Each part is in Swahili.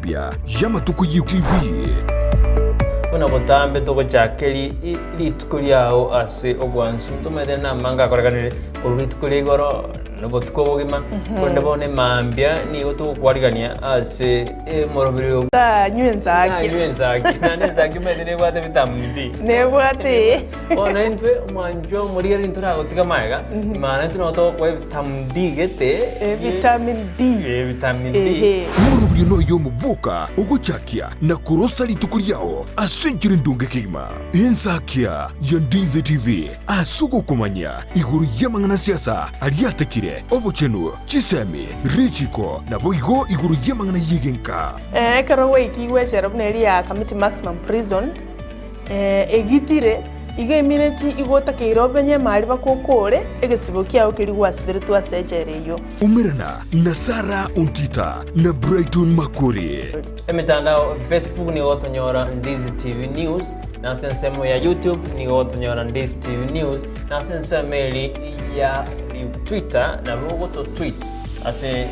mambia y'amatuko y'TV. Una botambe toko chakeli ilitukuli ao ase ogwansu tumede na manga koraganire ulitukuli goro no tuko gima konde bone mambia ni goto kwarigania ase morobiro Nyarangi naneza kimede bwate vitamin D ne bwate ona intwe manjo morigari intura gotika maega imana intuno to kwa vitamin D gete vitamin D morobiro no yo mubuka ugochakia na kurosa litukuli yao asenjire ndunge kima Ensakia ya Ndizi TV asugo kumanya iguru yamangana siasa aliatekire obochenu chisemi richiko na boigo iguru yamangana yigenka karo wiki weshera buneri ya committee maximum prison egitire ige mineti igota keirobenye mali bakokore egesibo kiao kiri gwasibiritu asejereyo umirana na Sara Untita na Brighton Makori emitandao Facebook ni gotonyora Ndizi TV News na sensemo ya YouTube ni gotonyora Ndizi TV News na sensemo ya Twitter na goto tweet ase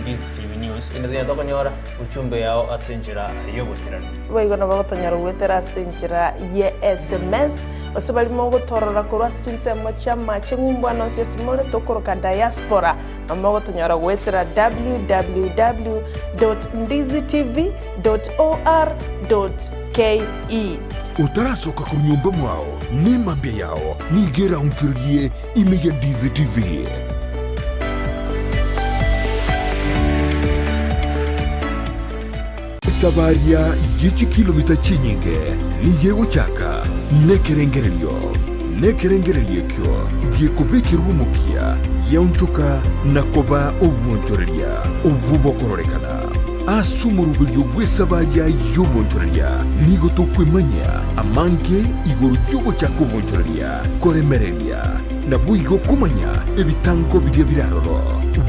@Ndizi TV News ina gotonyora uchumbe yao asenjira yobotirana baigona bagotonyora gwetera asenjira ye SMS osabali mongo torora korwa sinsemo chama chengumbwa no sesimole tokoroka diaspora amogo tonyora gwetera www.ndizitv.or.ke utarasoka ku nyumba mwao ni mambia yao nigera unchirie imeya Ndizi TV. Sabaria yichi kilomita chinyinge ni yego chaka nekerengerelio kyo gikubikirwa umukia yaunchuka nakoba obwonchoreria obubokororekana asumurubilyo gwesabaria y'obwonchoreria nigo tokwemanya amanke iguru y'ogo chaka obwonchoreria koremereria na buigo kumanya ebitango biria biraroro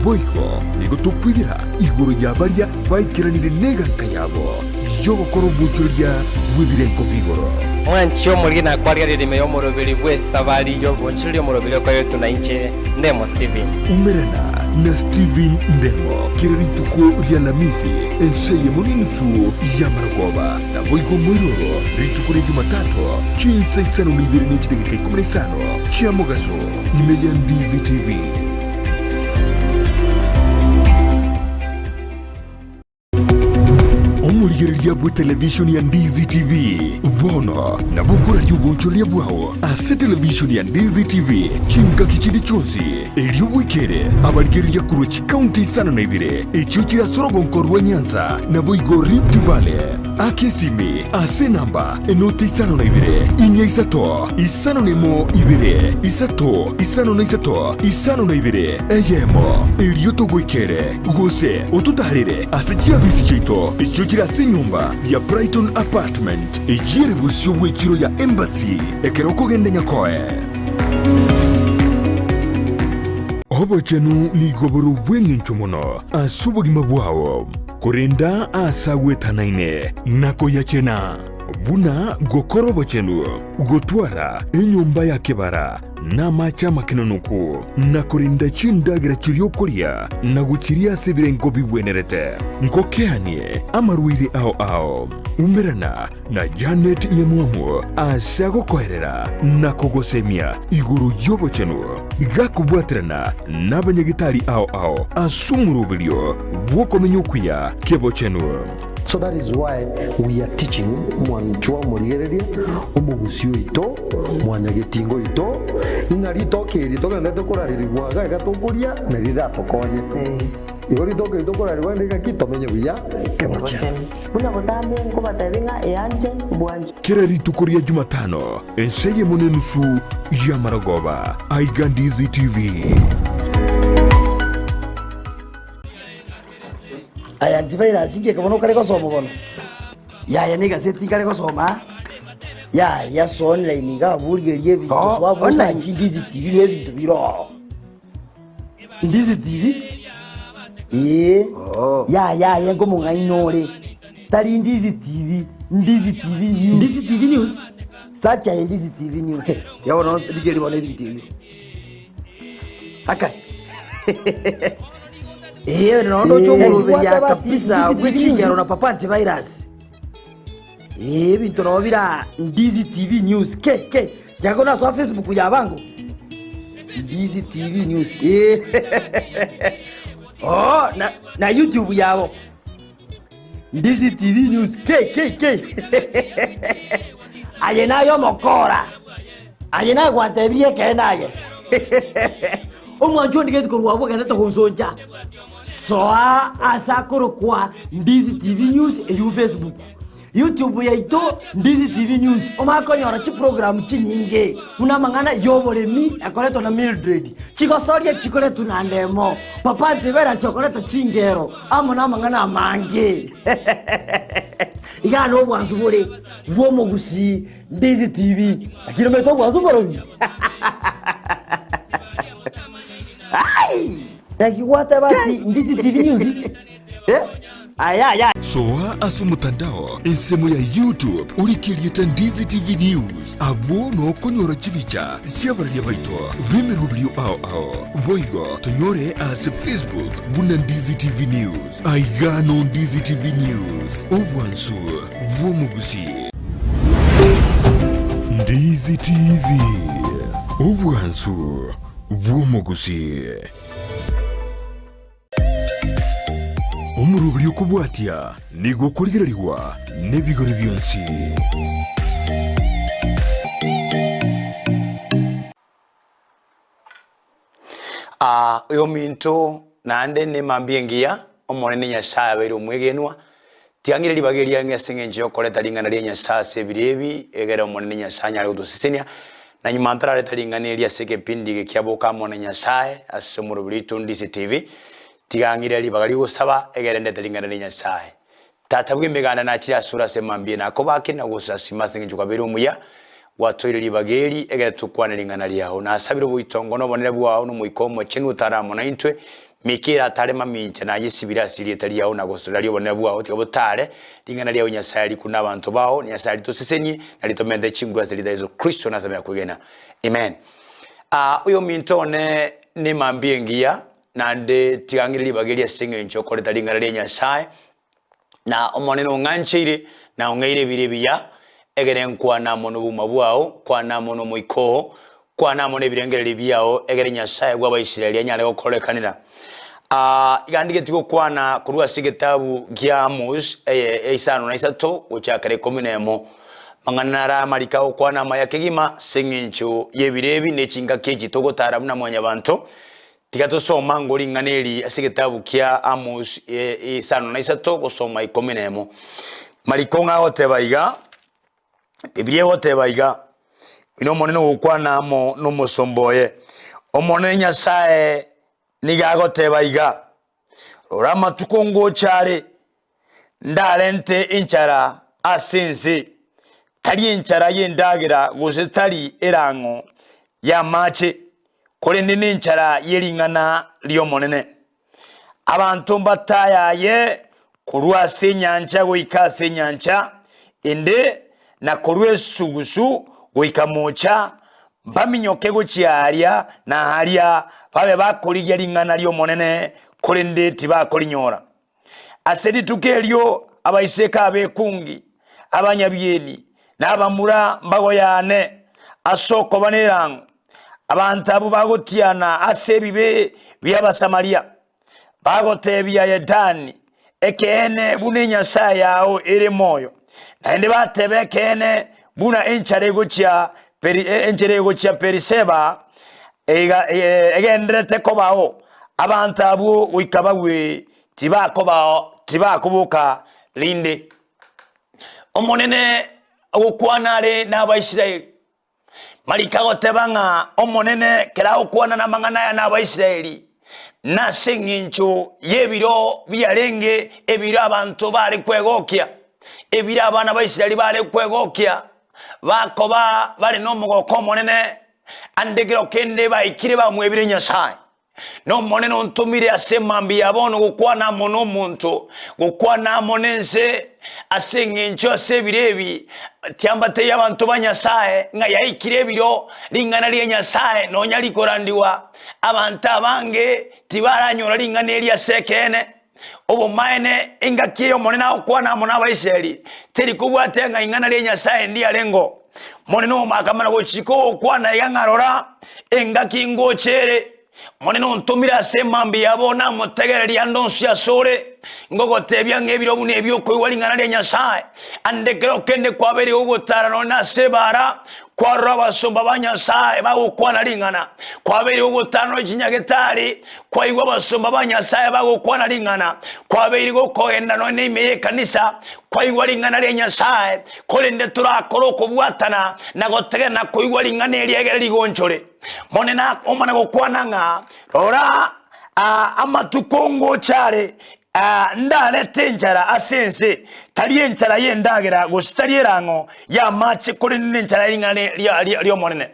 boigo nigo tokwigira iguru yabaria baikiranire neganka yabo y'obokoro obwonchoreria bwebirenko bigoro mwancho muri na kwaria ririme yo murubiri bwesabari yo bonchiri murubiri ko yo tunaiche Ndemo Steven umerana na Steven Ndemo kirituko rya lamisi enseye muninsu ya Maragoba na boigo mwiroro rituko rya Jumatatu chinsa isano mibiri n'ikidegeke 15 cha mugaso imeya Ndizi TV. Omurigereria bwe television ya Ndizi TV vono na bukura y'ubuncholia bwao ase television ya Ndizi TV chinga kichindi chonsi elio wikere abarigereria kurochi county sana na ibire echo chira sorogo nkorwa Nyanza na boigo Rift Valley akesimi ase namba enoti sana na ibire inya isato isano nemo ibire isato isano na isato isano na ibire eyemo elio to wikere gose otutarire ase chiabisi chito echo chira nyumba ya Brighton apartment ejire busyo bwekiro ya embassy ekeroko gende nyakoe obochenu ni goboro bwengencho muno asubugima bwao kurenda asagwetanaine nako yachena buna gokoro bochenu gotwara enyumba ya kebara na macha makinonuku na kurinda chindagira chiriokoria na guchiria sebirengo bibwenerete nkokeanie amaruire ao umerana na Janet Nyamuamu asago koherera na kogosemia iguru yobochenu gakubwatirana na banyagitari ao asumurubilio bwokomenyukuya kebochenu. So that is why we are teaching mwanchwa murigereria omugusio ito mwanyagitingo ito inarito kirito kende tokorariri bwaga gatokuria na ridatokonye igori toke itokorari wende gakitomenye buya kebocha buna botambe ngo batabenga eyanje bwanje kirari tukuria Jumatano enseye munenusu ya Maragoba aiga Ndizi TV. aya antivirus inge kabono kare ko somo bono ya nega seti kare ko soma ya so online ga burgerie video so abo sa Ndizi TV le video biro Ndizi TV ya ngo mungainore tari Ndizi TV news sacha Ndizi TV news yabona digeri bona video akai Nono chomulubiria kabisa gwikingero na papa antivirus. Bintu no bira Ndizi TV News. Jago na so Facebook ya bango. Ndizi TV News. Na YouTube yabo. Ndizi TV News. Ayenayo mokora. Ayena gwatebie kenaye. Omwanjo ndigeti kurwabo kana to gonsoja. Soa asakuru kwa Ndizi TV News e Facebook. YouTube yaito Ndizi TV News. Omakonyora chi program chinyinge. Una mangana yoboremi akoleto na Mildred. Chikosoria chikoleto na ndemo. Papa Ntibera chokoleta chingero. Amo na mangana mange. Igano bwanzubure womo gusi Ndizi TV. Akino meto bwanzuborobi. Ai! Yakiwata basi Ndizi TV News. Aya. Soa asumutandao insemo ya YouTube ulikilieta Ndizi TV News abono konyora chibicha siabaria baito vimerubrio ao voigo tonyore as Facebook buna Ndizi TV News aigano Ndizi TV News obwansu vomugusi Ndizi TV obwansu vomugusi Omurubrio kubwatia nigo kurigererwa nebigore byonsi. Uyo minto nande ne mambiengia omonene Nyasaye bero mwegenwa tiangire libageria ngesenge njo koleta lingana lya Nyasaye sebirebi egera omonene Nyasaye nyali udusisenia na nyumantara leta lingana lya sekepindi gekiaboka omonene Nyasaye asomurubrio Ndizi TV tigangire libagali gusaba egerende telingana ni Nyasaye tata bwimegana na kira sura semambie nako bakina gusasima singi kwa bero muya watoire libageli egere tukwana lingana lyaho na asabiro buitongo no bonere bwaho no muikomo chenu taramo na intwe mikira tarema minche na yisibira siri etali yaho na gusura lyo bonere bwaho tikabotare lingana lyaho Nyasaye likuna abantu baho Nyasaye tusisenyi na litomende chingwa zelida izo Kristo na zamya kugena amen. Uyo mintone ne mambie ngia nande tigangire libagelia singe nchokoleta lingana lya Nyasaye na omoneno nganchire na ongeire birebiya egere nkwa na mono bumabwao kwa na mono moiko kwa na mono birengere libyao egere Nyasaye gwa Abaisiraeli anyale okolekanira igandike tiko kwana kurwa sigetabu gya Amos isano na isato uchakare 11 manganara malikao kwa na mayakegima singe ncho yebirebi nechinga keji togotara muna mwanya bantu tigatosoma ngori nganeli asigetabu kya Amos isano na isato gosoma 11 malikonga otebaiga Biblia otebaiga ino moneno gukwana amo no musomboye omone Nyasaye nigagotebaiga orama tukongo chare ndalente inchara asinsi tali inchara yendagira gusetali erango ya mache kole nene inchara yeringana lyo monene abantu bataya ye kurwa senyancha goikase nyancha ende na korwe sugusu goikamocha baminyoke gochiaria na haria babe bakoliya lingana lyo monene kole ndeti bakolinyora asedi tukelyo abaiseka abekungi abanyabyeni nabamura mbago yane asoko banerango abantu abo bagotiana asebibe byabasamaria bagotebya yedani ekene bune Nyasaye yao ere moyo naende batebekene buna encharego cha periseba egendrete kobao abantu abo wikabagwe tibakoboka linde omonene okwanare n'Abaisiraeli malikago tebanga omonene kera okwana na mangana ya n'Abaisiraeli na sengincho yebiro byarenge ebiro abantu bari kwegokya ebira abana Abaisiraeli bari kwegokya bakoba bari no mugoko monene andegero kende baikire bamwebire Nyasaye no monene ontumire asemambi yabono gukwana mono muntu gukwana monense aseng'encho ase ebirebi tiambate y'abantu ba Nyasaye ng'a yaikire ebiro ring'ana ria Nyasaye nonya rikorandiwa abantu abange tibaranyora ring'ana eria sekene obomaene engaki eyo monene agokwana amo n'Abaisiraeli teri kubwate ng'a ing'ana ria Nyasaye ndiarengo monene omakamana gochika ogokwana iga ng'arora engaki ngochere monene ontumire ase emambi yabo namotegereria ndonsi asore ngogotebia ng'ebiro buna ebiokoigwa ring'ana ria Nyasaye andekera okende kwabere ogotara nona ase bara kwarora abasomba ba Nyasaye bagokwana ring'ana kwabere ogotara no chinyagetari kwaigwa abasomba ba Nyasaye bagokwana ring'ana kwabere gokogenda none ime kanisa kwaigwa ring'ana ria Nyasaye korende turakora okobwatana na gotegena koigwa ring'ana eriegere rigonchore monena omana gokwana ng'a rora amatukongo chare ndalete enchara asense tari enchara yendagera gusitari erango ya mache kuri nenchara ring'ana rio monene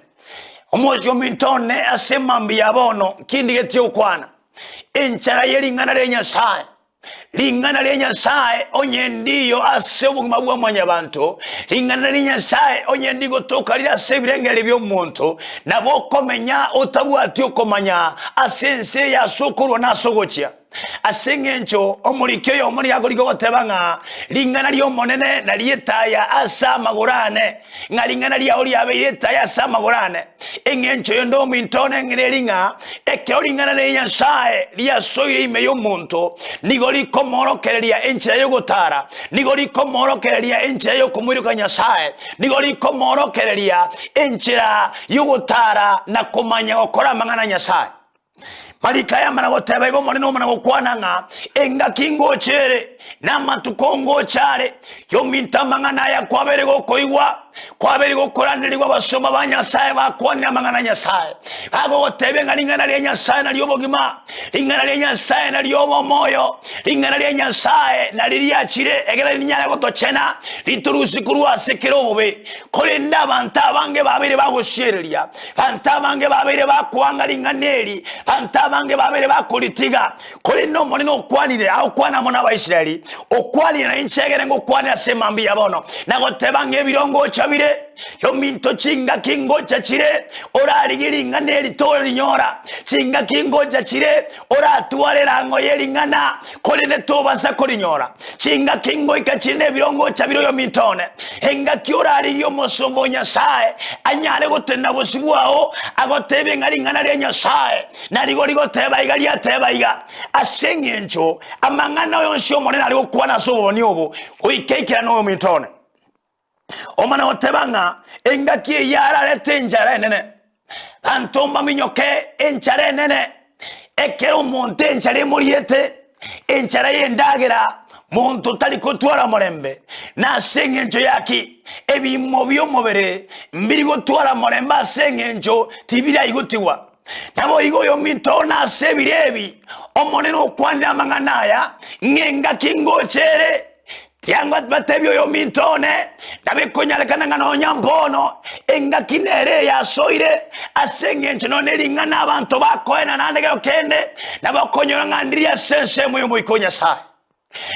omwojo mintone asemambi yabono kindi geti okwana enchara yering'ana ria Nyasaye ring'ana ria Nyasaye onye ndiyo ase obugima bwa mwanyabantu ring'ana ria Nyasaye onye ndigo tokarira ase ebirengere by'omuntu nabo okomenya otabwati okomanya asense yasokorwa nasogokia aseng'encho omurikyo yo omuri agorigo goteba ng'a ring'ana rio monene na rietaya asa amagorane ng'a ring'ana ria ori aberetaya asa amagorane eng'encho yo ndo mintone ng'ire ring'a ekero ring'ana ria Nyasaye riasoire ime y'omuntu nigo rikomorokereria enchera y'ogotara nigo rikomorokereria enchera y'okomwiruka Nyasaye nigo rikomorokereria enchera y'ogotara na komanya gokora amang'ana Nyasaye marikaya managoteba igo monene omana gokwana ng'a engaki ngochere namatuko ngochare yo minta mang'ana ya kwabere gokoigwa kwabere gokoranirwa abasoma ba Nyasaye bakwana amang'ana Nyasaye bagotebe ng'a ring'ana ria Nyasaye na riobogima ring'ana ria Nyasaye na riobomoyo ring'ana ria Nyasaye na ririachire egera ninyara gotochena riturusi kurwa sekero bobe kolenda abantu abange babere bagoshereria abantu abange babere bakwanga ring'aneri abantu abange babere bakolitiga kolenda monene okwanire akwana mona Abaisiraeli okwanire na inchegere ngokwanira semambi yabono nagoteba ng'ebirongo chabire yo minto chinga kingocha chire ora rigiring'ana eritoro rinyora chinga kingocha chire ora tuarera ngo yering'ana kolene tobasa korinyora chinga kingoika chine birongo chabiro yo mintone enga kiora yo mosombo Nyasaye anyale gotenda bosibwao agotebe ngaring'ana ria Nyasaye narigo rigoteba igari ateba iga aseng'encho amang'ana yonse omonene ari gokwana soboni obo oikeikera no mintone omana otebanga engaki eyararete enchara enene antomba minyoke enchara enene ekero omonto enchara emoriete enchara yendagera muntu tari kotwara morembe naseng'encho yaki ebimo by'omubere mbiri gotwara morembe aseng'encho tibira igotigwa nabo igo yo minto nase birebi omonene okwanira amang'ana aya ng'engaki ngochere tiangwa batebyo yo mintone nabekonyalekana ng'ana onyambono engaki nere yasoire aseng'encho none ring'ana abantu bakoena nandegero kende nabakonyora ng'andiria sense muyo muiko Nyasaye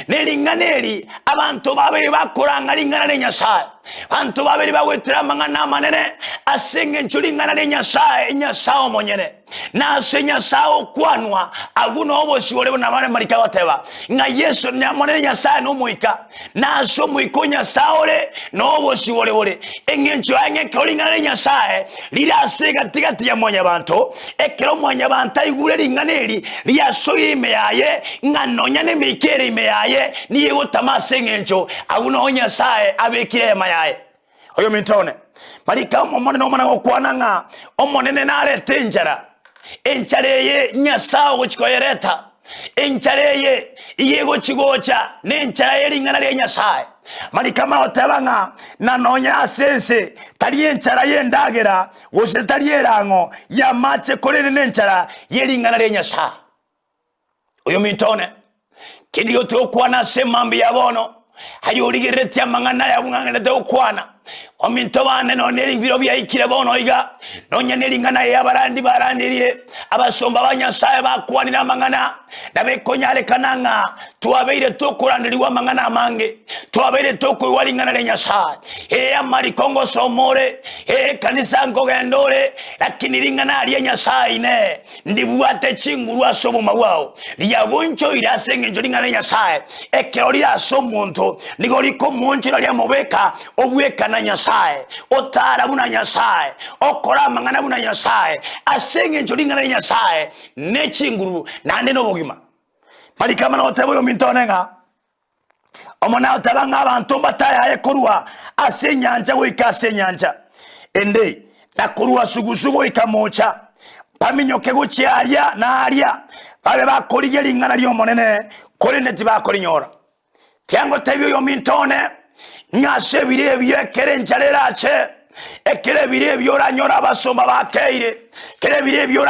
nering'ana eri abantu babiri bakoranga ring'ana ria Nyasaye abantu babiri bagwetera amang'ana amanene aseng'encho ring'ana ria Nyasaye Nyasaye omonyene nase Nyasaye okwanwa aguno obosibore bona marika goteba ng'a Yesu nyamonene Nyasaye nomoika nase omoiko Nyasaye ore nobosibore bore eng'encho ang'ekero ring'ana ria Nyasaye rirase gatigati ya mwanyabantu ekero mwanyabantu aigure ring'ana eri riasoire ime yaye ng'a nonya nemikere ime yaye niye gotama aseng'encho aguno Nyasaye abekire ema yaye oyo mintone marika omonene omana gokwana ng'a omonene narete enchara eye Nyasaye gochikoyereta enchara eye iye gochigocha n'enchara yering'ana ria Nyasaye marika magoteba ng'a nanonya asense tari enchara yendagera gose tari erango ya mache korene n'enchara yering'ana ria Nyasaye oyo mintone kindi gotokwana semambi yabono ayorigerete amang'ana yabung'ang'anete okwana ominto bane noneri biro byayikire bono iga nonyaneri ngana yabarandi barandirie abasomba banyasaye bakwanira amangana nabekonyale kananga tuwabeire tokurandiriwa amangana amange tuwabeire tokuwaringana le nyasaye amari kongo somore kanisa ngogendore lakini ringana ali nyasaye ne ndibwate chinguru asobo mawao liyabuncho irasenge njoringana nyasaye ekerori asomuntu nigoriko muncho lya mobeka obweka na nyasaye otara buna nyasaye okora mangana buna nyasaye asenge njoringana nyasaye ne chinguru nande no bogima malikama no tebo yo mintonenga omona otabanga abantu bataya ekorwa asenyanja wika asenyanja ende nakorwa sugusugo ikamocha paminyoke guchiaria na aria babe bakoriye lingana lyo monene korene tibakorinyora tiango tebyo yo mintone ngase birebye kerenjalerache ekere birebyo oranyora abasomba bakeire kere birebyo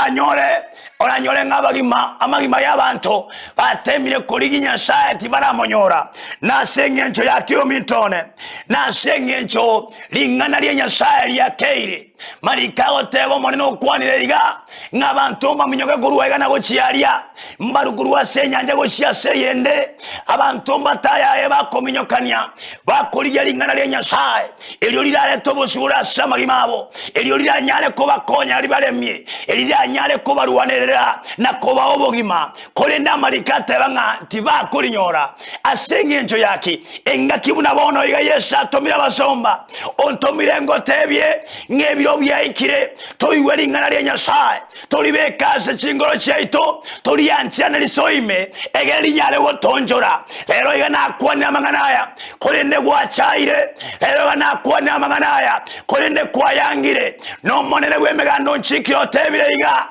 oranyore ngabagima amagima y'abantu batemire kuri nyasaye tibaramonyora nasengencho yakyo mintone nasengencho lingana lye nyasaye lyakeire marikago tebo monene okwanire iga ngabantu baminyoke kuruwega nago chiaria mbaruguru asenyanja go chiaseyende abantu bataya bakominyokania bakoriye lingana lye nyasaye elyo lirare tobosura samagimabo elyo liranyale ko bakonya libaremye eliranyale ko baruwanere na koba obogima kolenda marikate banga tibakolinyora asengenjo yaki engakibuna bono iga yesa tomira basomba ontomire ngotebye ngebiro byayikire toyiweri ngana lye nyasaye tolibeka se chingoro chaito toliyanchana lisoime egeri nyale gotonjora lero iga nakwana manganaya kolende gwachaire lero iga nakwana manganaya kolende kwayangire no monere gwemegano nchikiro tebire iga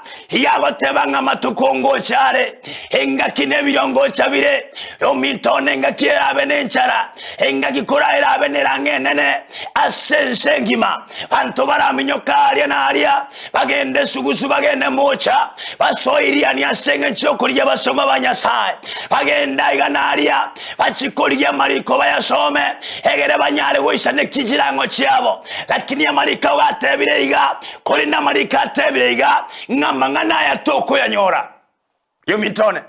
banga matukongo chare enga kine birongo chabire omintone enga kiera benenchara enga kikora era benerange nene asensengima anto bara minyokaria na aria bagende sugusu bagende mocha basoiria ni asenge chokoliya basoma banyasaye bagenda iganaria bachikoliya mariko bayasome egere banyale goisane kijirango cyabo lakini ya marika watebire iga kolina marika tebire iga ngamangana ya toko ya nyora yo mitone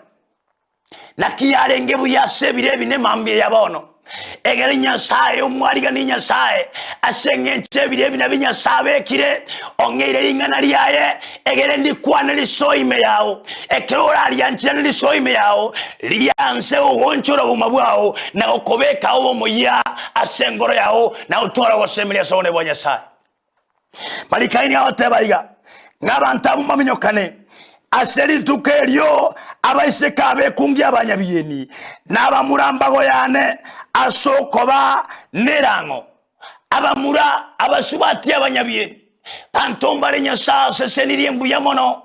nakiyarenge buyase birebine mambye yabono egere nyasaye umwariga ni nyasaye asengenche birebine binyasabe kire ongeire lingana liaye egere ndikwana lisoime yao ekerora lyanchana lisoime yao lianse ugonchoro bumabwao na okobeka obo moya asengoro yao na utora gosemelia sone bonyasa malikaini awotebaiga ngabantabu maminyokane aseri tukerio abaiseka bekungi abanyabiyeni nabamurambago yane asokoba nerango abamura abasubati abanyabiyeni pantomba lenyasa sesenirie mbuyamono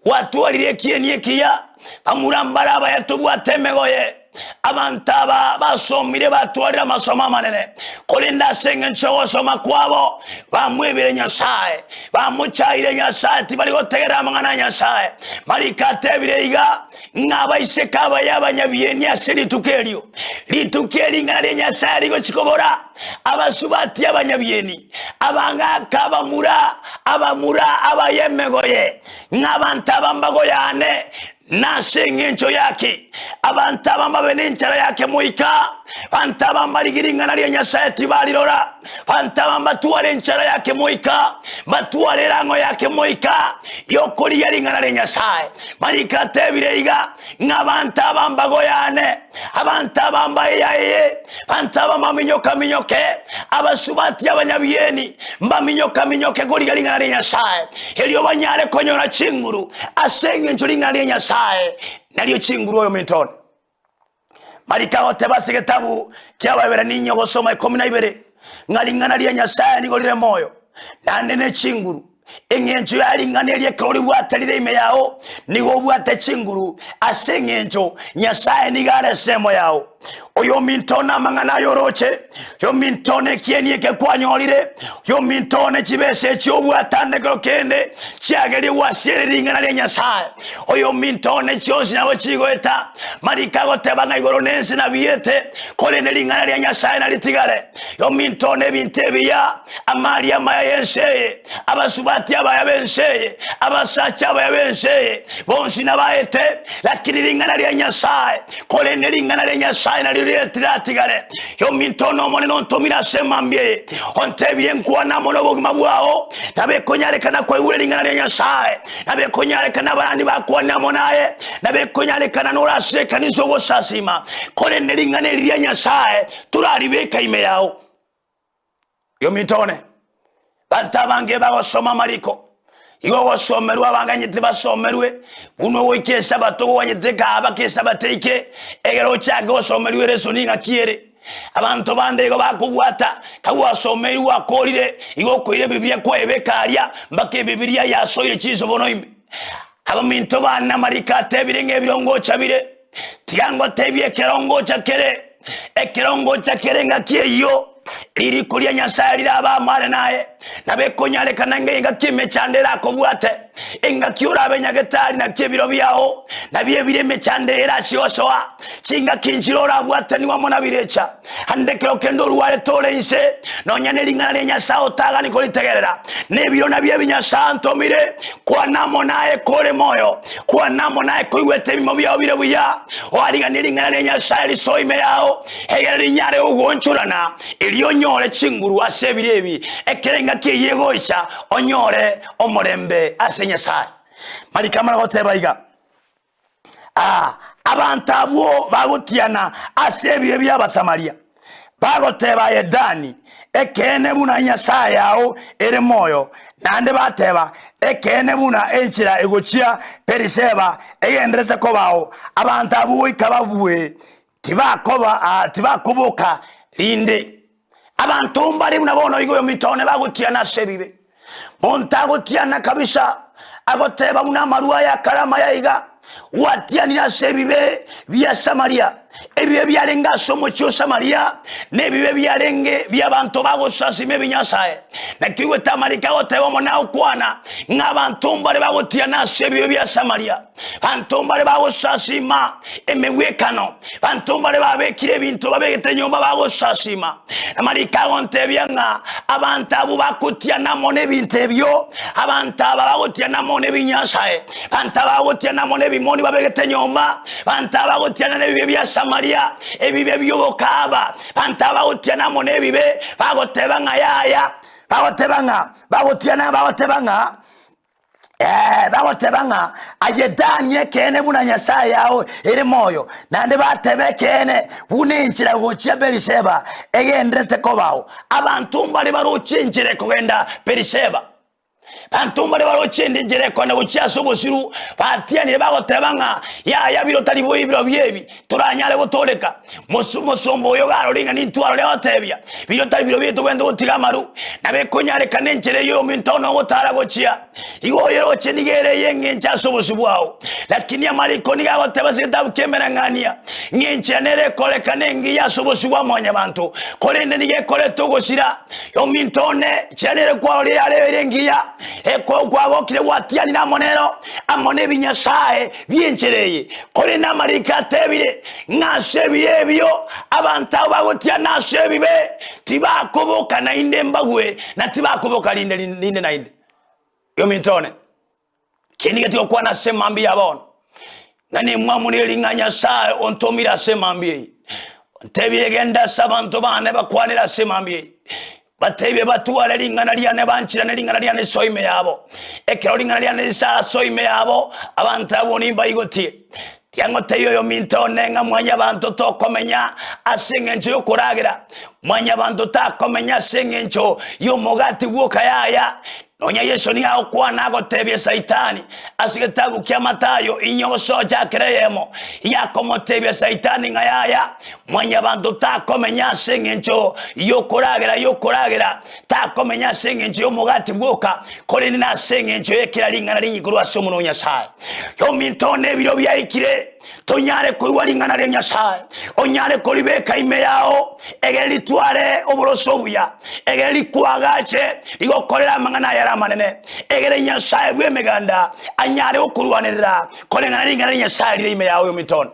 watu walire kienie kia bamurambara abayatubu temegoye abantaba basomire batwarira masoma manene kolenda sengencho osoma kwabo bamwebire nyasaye bamuchaire nyasaye tibali gotegera amangana nyasaye marikate bireiga ngabaiseka bayabanyabiyeni asiri tukerio litukeri ngare nyasaye ligo chikobora abasubati abanyabiyeni abanga kabamura abamura abayemegoye ngabantaba mbagoyane nasengencho yake abantaba mabenenchara yake moika bantaba marigiringana lya nyasaye tibalirora bantaba batuwale nchara yake moika batuwale rango yake moika yokoli yaringana lya nyasaye marikate bireiga ngabantaba mbagoyane abantaba mbayaye bantaba maminyoka minyoke abasubati abanyabiyeni mbaminyoka minyoke goli yaringana lya nyasaye elyo banyale konyora chinguru asengencho lingana lya nyasaye naliyo chinguru oyo mitone marikaho tebase getabu kyababera ninyo gosoma 12 ngalingana lya nyasaye nigolire moyo nandene chinguru engencho yalingana lya koli bwatalire ime yao nigo bwate chinguru asengencho nyasaye nigale semo yao oyo mintona mangana yoroche yo mintone kienie ke kwanyolire yo mintone chibese chobwatande krokende chiageri wasere ringana le Nyasaye oyo mintone chonsi nawo chigoeta marikago tebanga igoronense na biete kole ne ringana le Nyasaye na litigale yo mintone bintebia amali amaya yense abasubati abaya bense abasacha abaya bense bonsi na baete lakini ringana le Nyasaye kole ne ringana le Nyasaye na litigale yo mintono mone non tomina semambie ontebire nkwana mono bogima bwao nabe konyale kana kwa ule ringana le Nyasaye nabe konyale kana barandi bakwana monaye nabe konyale kana nora seka nizogo sasima kole ne ringana le Nyasaye turalibeka ime yao yo mitone bantabange bagosoma mariko igo wasomerwa banganyite basomerwe uno wikesa batogo wanyiteka abakesa bateke egero chago somerwe resoninga kiere abantu bande igo bakubwata kawa somerwa akolire igo koire biblia kwa ebekaria mbake biblia yasoire chizo bonoime abaminto bana marika tebirenge birongo chabire tiango tebye kerongo chakere ekerongo chakerenga kieyo liri kulia Nyasaye liraba mare naye nabe konyale kanange inga kime chandera kobwate inga kiura benyagetari na kibiro byao nabye bireme chandera chioswa chinga kinjirora bwate ni wamona birecha handekero kendo ruwale tole inse nonyane lingana le Nyasaye otaga ni kolitegerera nebiro nabye binyasanto mire kwa namo naye kole moyo kwa namo naye koiwete bimo byao bire buya waliga nilingana le Nyasaye lisoime yao egere nyare ugonchurana onyore chinguru asebirebi ekerenga kiyegoisha onyore omorembe ase Nyasaye marikamara gotebaiga abantu abo bagutiana asebire by'abasamaria bagoteba Edani ekene buna Nyasaye yao ere moyo nande bateba ekene buna enchira egochia periseba egendrete kobao abantu abo ikababwe tibakoboka linde abantu mbali unabona igo mitone bagutiana sebibe montagutiana kabisa agoteba una marua ya karama ya iga watianira sebibe bya Samaria ebibe byalenga somo cyo Samaria nebibe byalenge byabantu bagosasime binyasaye nakiwe tamarika oteba mona ukwana ngabantu mbali bagutiana sebibe bya Samaria bantu mbali bagosasima emewekano bantu mbali babekire bintu babegete nyomba bagosasima amarika ontebyanga abantu abo bakutiana mone bintebyo abantu abagutiana mone binyasaye abantu abagutiana mone bimoni babegete nyomba abantu abagutiana nebibe bya Samaria ebibe byobokaba abantu abagutiana mone bibe bagotebanga yaya bagutiana bagotebanga ayedanye kene buna Nyasaye yao ere moyo nande batebe kene buninchira gochia Beriseba egendrete kobao abantu mbali baruchinjire kugenda Beriseba bantu mbali baruchinjire kone gochia sobusiru batianire bagotebanga ya biro talibo ibiro byebi turanyale gotoleka musombo yo garo linga nitwaro le otebya biro talibiro byeto gwendo gotigamaru nabe konyale kanenchire yo mintono gotara gochia igo yero chenigere yenge nchaso bosubwao lakini amariko niga goteba sitabu kemera ngania ngenche nere kole kanengi ya sobosubwa monye bantu kole ndige kole togosira yo mintone chenere kwa ole arerengia eko kwa gokire watiani na monero amone binyasaye byenchereye kole na marika tebire ngasebire byo abantu bagotia nasebibe tibakoboka na inde mbagwe na tibakoboka linde na inde yo mintone kenige tiko kwa na semambi yabona nani mwamune linganya Nyasaye ontomira semambi tebire genda sabantu bane bakwanira semambi batebe batuwale lingana lyane banchira nelingana lyane soime yabo ekero lingana lyane sa soime yabo abantu abo nimba igotie tiango teyo yo mintone nga mwanya bantu tokomenya asengencho yo kuragira mwanya bantu takomenya asengencho yo mogati woka yaya nonya Yesu ni hao kwa nago tebye saitani asigetabu kia Matayo inyoso chakereyemo yakomo tebye saitani ngayaya mwanya bantu takomenya sengencho yokoragira takomenya sengencho yo mugati bwoka kole ni na sengencho yekira lingana linyikuru asomuno Nyasaye yo mintone biro byayikire tonyare kuigwa ringana rya Nyasaye onyare kuribeka ime yao egeri tware oboroso buya egeri kwagache igokorera amang'ana yara manene egere Nyasaye bwe meganda anyare okurwanirira korengana ringana rya Nyasaye rire ime yao yomitone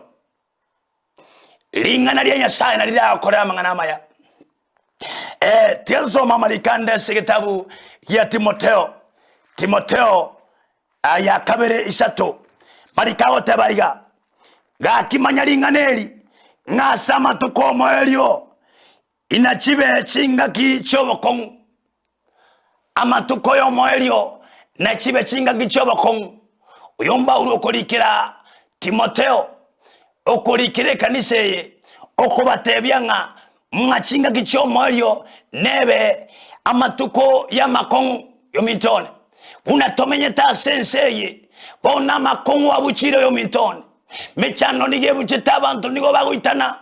ringana rya Nyasaye na rira akorera amang'ana maya tielzo mamalikande segetabu ya Timoteo ya kabere isato marikao tebaiga gakimanya ringaneri ngasama tukomo elio inachibe chinga kichobokongu amatuko yo moelio na chibe chinga kichobokongu uyomba urokorikira Timoteo okorikire kaniseye okobatebyanga mwachinga kichomo elio nebe amatuko ya makongu yomitone unatomenyeta senseye bona makongu abuchire yomitone mechano nigebucheta abantu nigo bagoitana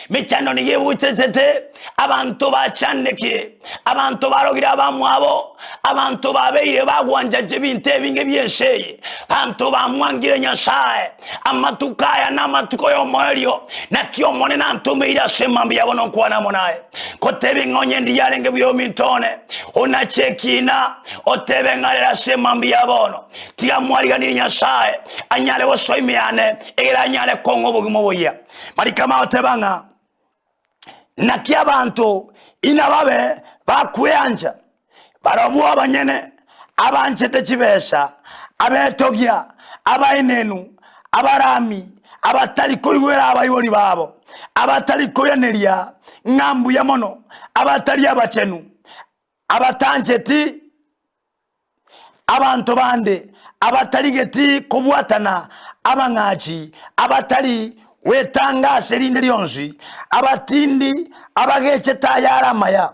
mechano nigebuchetete abantu bachaneke abantu barogira bamwabo abantu babeire bagwanjaje binte binge byesheye abantu bamwangire Nyasaye amatukaya namatuko yo moelio na kiomone na ntumeira semambi yabona kwana monaye kotebe ngonye ndiyarenge byo mitone ona chekina otebe ngalera semambi yabono tia mwaliganira Nyasaye anyale wosoimiane egera anyale kongo bugimo boya marikama otebanga nakia abantu inababe bakuyanja barabu abanyene abanchete chibesha abetogia abainenu abarami abatali koyera abayori babo abatali koyaneria ngambu ya mono abatali abachenu abatancheti abantu bande abatali geti kubwatana abangachi abatali wetanga serinde lyonzi abatindi abageche tayara maya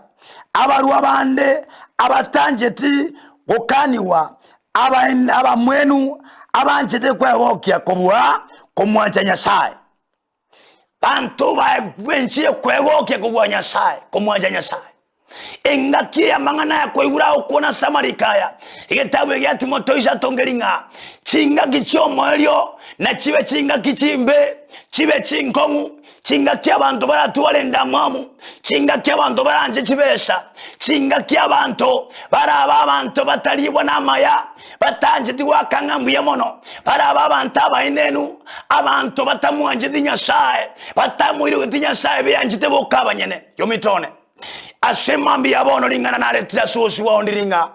abaruwa bande abatanjeti gukaniwa abamwenu abanjete kwegokia kubwa kumwanja Nyasaye bantu bagwenchire kwegokia kubwa Nyasaye kumwanja Nyasaye engakia mangana ya kwegura okona samarikaya igetabu ya Timoteo isatongeringa chinga kichomo elio na chibe chinga kichimbe chibe chinkongu chinga ky'abantu baratuwalenda mwamu chinga ky'abantu baranje chibesha chinga ky'abantu baraba abantu batalibwa namaya batanje diwakangambu ya mono baraba abantu abainenu abantu batamwanje Nyasaye batamwire Nyasaye beyanjite bokabanyene yomitone asemambi yabono lingana na letira sosi wa ondiringa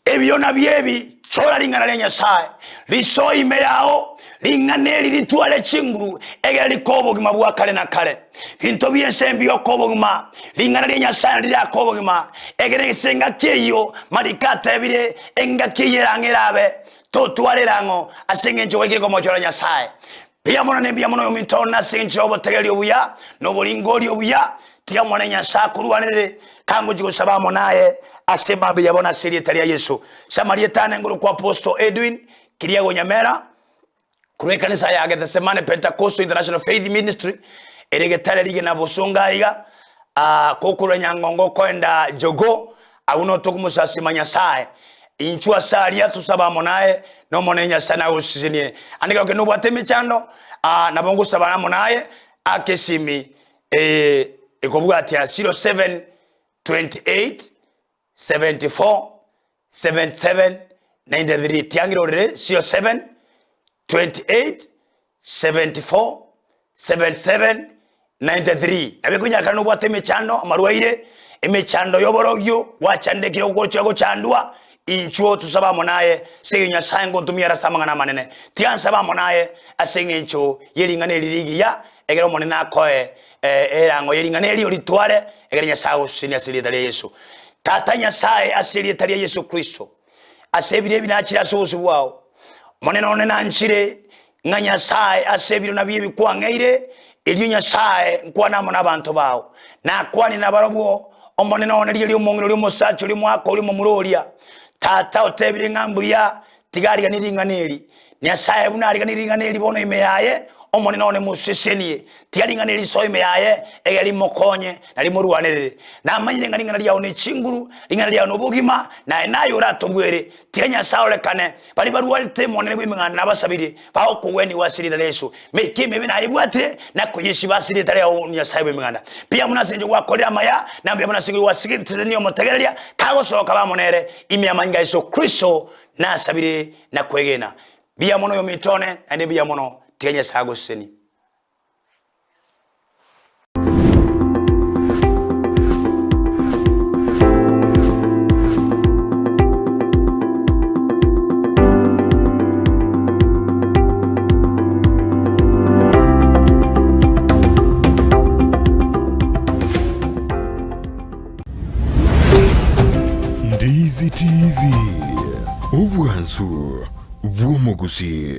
ebyona byebi chola lingana le Nyasaye liso ime yao linganeli litwale chinguru egeli kobogima bwa kale na kale bintu byensembi okobogima lingana le Nyasaye lira kobogima egeli senga kyeyo marikata ebire enga kiyerangerabe totwalerango asengenjo wekire ko mochola Nyasaye pia mona nembia mono yomitona senjo obotegeli obuya no bolingoli obuya tia mwana Nyasaye kuruwanire kango jigosabamo naye asema biyabona siri talia Yesu Samaria tane nguru kwa Apostle Edwin Kiriago Nyamera kure kanisa ya Gethsemane Pentecostal International Faith Ministry eregetare lige na busonga iga kokuru nyangongo kwenda jogo auno tokumusasi Nyasaye inchua saria tusabamo naye no mone Nyasaye na usizini andika ke no bwatemi chando na bongo sabana naye akesimi ikobuga atia 07 28 74 77 93 tiangiro re 07 28 74 77 93 abikunya kanu bwate mechando amaruwaire emechando yoborogyo wachandekire ugocho gochandwa inchuo tusabamo naye senya sango ntumira samangana manene tiansabamo naye asengencho yeringane lirigiya egero monena koe erango yeringane eli olitware egero Nyasaye usinya siritalia Yesu tata Nyasaye asiritalia Yesu Kristo asebire binachira sosu wao monena onena nchire nga Nyasaye asebire nabiye bikwangeire elyo Nyasaye nkwana mona abantu bawo na kwani nabarobwo omonena oneli eli omongero eli mosacho eli mwako eli momurolia tata otebire ngambu ya tigari ganiringaneli Nyasaye bunari ganiringaneli bono imeyaye omone none musesenie tiaringa nilisoime yaye egeli mokonye na limuruanere na manyire ngaringa lya one chinguru linga lya no bugima na nayo ratobwere tianya saole kane bali barualte monene gwimanga nabasabiri baho kuweni wasirira leso mekime bina ibwatire na kuyishi basiri tare onya saibe minganda pia munasenje wakolera maya na mbya munasenje wasigitire niyo motegereria kago soka bamonere imi amanga iso Kristo na sabire na kwegena bia mono yo mitone ande bia mono tianya sago seni Ndizi TV Ubwansu bw'omugusi.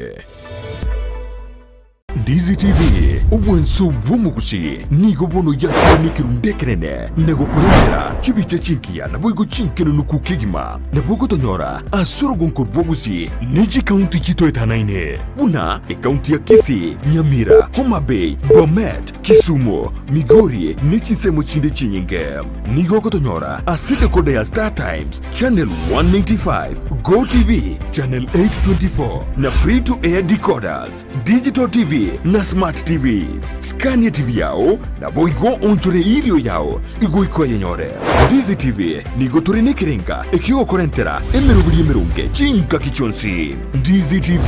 Ndizi TV ubwansu bw'omugusi nigo bono yakonikiru ndekerene negokurentera chibiche chinkia na bwigo chinkeno nukukigima na bwogo tonyora asoro gonko bwogusi neji county chito etanaine buna county ya Kisii, Nyamira, Homa Bay, Bomet, Kisumu, Migori nechisemo chinde chinyinge nigo kotonyora aside kode ya Star Times channel 195 Go TV channel 824 na free to air decoders digital TV na smart TVs Scania TV yao na boigo onchore irio yao igo ikoye nyore Ndizi TV nigo turine kirenga ekio korentera emerubuli emerunge chinka kichonsi Ndizi TV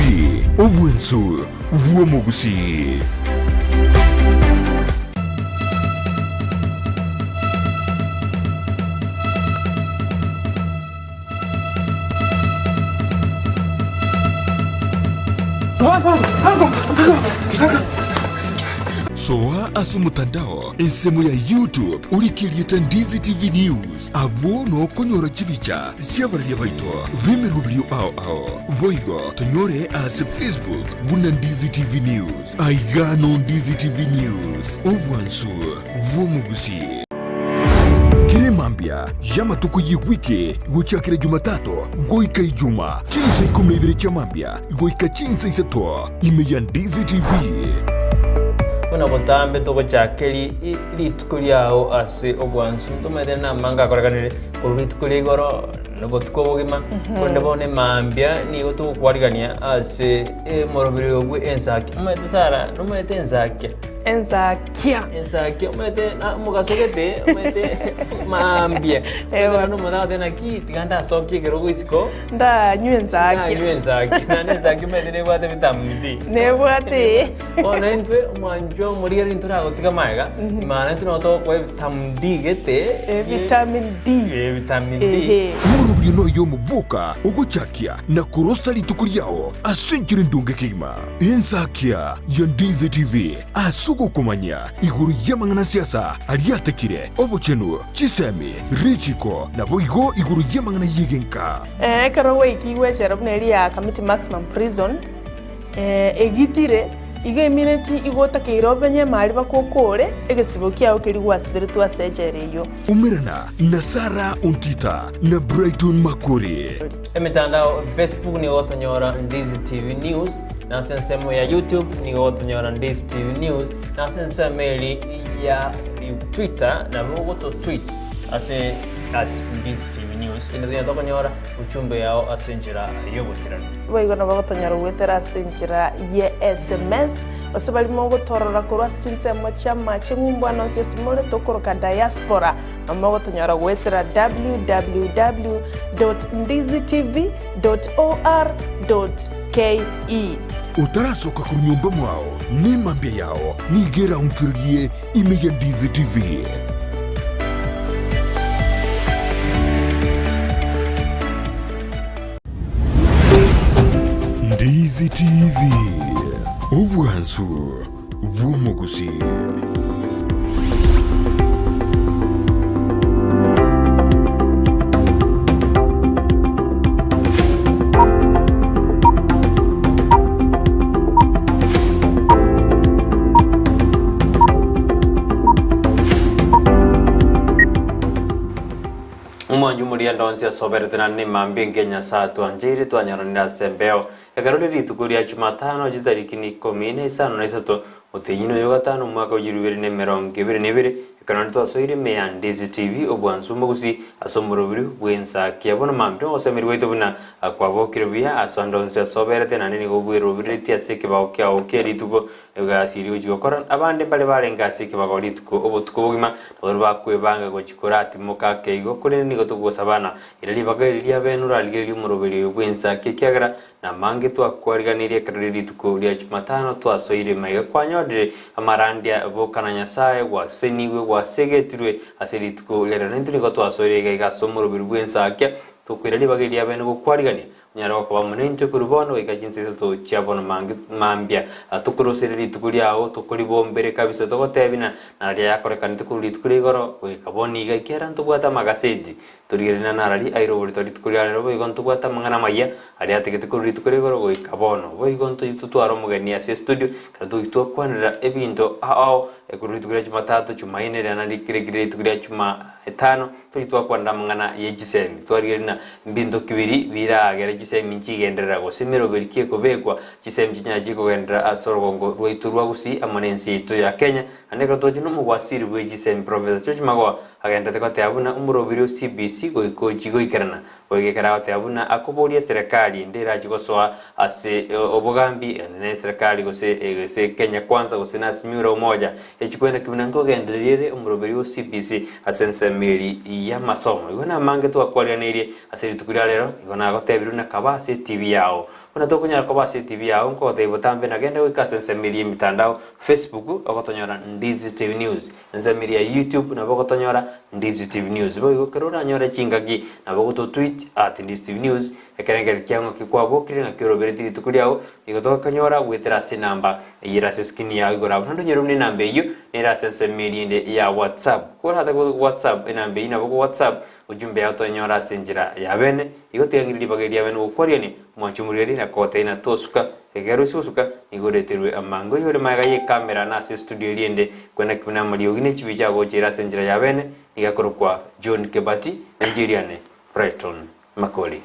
obwensu bw'omugusi. Soa asumutandao ensemo ya YouTube ulikilieta Ndizi TV News abono konyora chibicha siabaria baito vimerubrio ao voigo tonyore as Facebook buna Ndizi TV News aigano Ndizi TV News obwansu bw'omugusi. Kile mambia yama tuku yiwiki guchakire Jumatatu goika Ijuma chinsa 12 cha mambia goika chinsa isato ime ya Ndizi TV. Una botambe toko chakeli ilitukuli yao ase ogwansu tumede na manga koraganire ilitukuli goro nabotko bogima konde bone mambia ni goto kwarigania ase morobiri ogwe Ensakia umete sara numete Ensakia umete na mugasogete umete mambia ewa no mada dena ki tiganda sokye gerogo isiko nda Ensakia na Ensakia umete ne bwate vitamini ne bwate ona intwe manjo muriga intura gotika maiga imana intu to ko vitamini gete vitamin D murubiri no yo mubuka ugochakia na kurosali tukuli yao asenjire ndunge kima Ensakia ya Ndizi TV asugo kumanya iguru yamangana siasa aliatekire obochenu chisemi richiko na boigo iguru yamangana yigenka karawe ikiwe sharabneri ya Kamiti Maximum Prison egitire iga mineti igota keirobenye mali bakokore egesibo kiao kiri gwa spiritual surgery yo umirana na Sara Untita na Brighton Makori emitandao Facebook ni gotonyora Ndizi TV News na sensemo ya YouTube ni gotonyora Ndizi TV News na sensemo ya Twitter na bogoto tweet ase @Ndizi TV News ina tokonyora uchumbe yao asenjira yobotirana baigona bagotonyora wetera asenjira ye SMS osabali mongo torora korwa sinsemo chama chingumba no sesimole tokoroka diaspora amogo tonyora wetera www.ndizitv.or.ke utarasoka ku nyumba mwao ni mambia yao nigera unchurie imeya Ndizi TV. Ndizi TV ubwansu bw'omugusi. Umanju muria ndonsia soberetena ni mambia Kenya satu anjiri twanyaronira sembeo ekarore rituko rya Jumatano jitariki 13 Otenyino yogatano mwaka wa 2022 ekanoni twasoire meya Ndizi TV obwansu mugusi asomorobiri bw'Ensakia bona mamdo osemerwe itobuna akwabokire bya asondonse soberete nanini gobwirobiri tiaseke baokya rituko egasiri ujikora abande bale barengase ke bagorituko obutuko bugima bari bakwebanga gochikorati mukake igo kuri ni gotugosabana irali bagari ya benura ligeri umurobiri bw'Ensakia kyagara na mange twakwarganirie kariri rituko rya Jumatano twasoire maiga kwanyodire amarandia bokana nyasaye waseniwe wasegetirwe aserituko lera nenturi ko twasoire gasomoro bw'Ensakia tukwirali bagari ya bene gukwarigania nyaro ko bamunente kurubono ikajinse to chiabona mambia tukuroseri tukuri aho tukuri bombere kabisa tokotebina nari yakore kanite kuri tukuri goro ikaboni igakera ntubwata magasedi turigirina narali airobori tukuri arero igonto bwata mangana maya ari ategete kuri tukuri goro ikabono bo igonto itutwaro mugani ase studio kandi tukwanira ebinto aho ekuri tukuri Jumatatu Jumaine rana likire tukuri Jumatano tutwa kwanda mangana yejisemi twarigirina mbindo kibiri biragera gisemi nchigendera gosemero berikie kobekwa gisemi kinyaji kogendera asorogongo rwaiturwa gusi amanensi itu ya Kenya aneka tojino mugwasiri bwe gisemi Professor George Magwa agenda tekote abuna umurobiri CBC goiko ikarana ogekera ate abuna akoboria serikali ndera jigosoa ase obogambi ne serikali gose Kenya kwanza gose nasimura umoja echikwenda kibinango genderere umurobiri CBC asensemeri ya masomo igona mange to akwarianirie ase tukurira lero igona gotebiru na kabase TV yao kuna tokunya kabase TV yao ko tebotambe nagenda wikasensemeri mitandao Facebook okotonyora Ndizi TV News nsemeri ya YouTube na bokotonyora Ndizi TV News bo igokerora nyora chingagi na bogoto tweet @Ndizi TV News ekerengeri kyango kikwabo kiri na kirobere tukuriao igotoka kanyora gwetera namba yirase skin ya igora bando nyerumne namba iyo nera sensemeri inde ya WhatsApp ko hata WhatsApp namba ina boko WhatsApp ujumbe yatonyora senjira ya bene igotengiri bageri ya bene ukwariani mwachumuriri na kote ina tosuka egero susuka igoreterwe amango yore magaye kamera na studio liende kwena kuna maliyo gine chibicha go chira senjira ya bene igakorokwa John Kebati Nigeriane Brighton Makori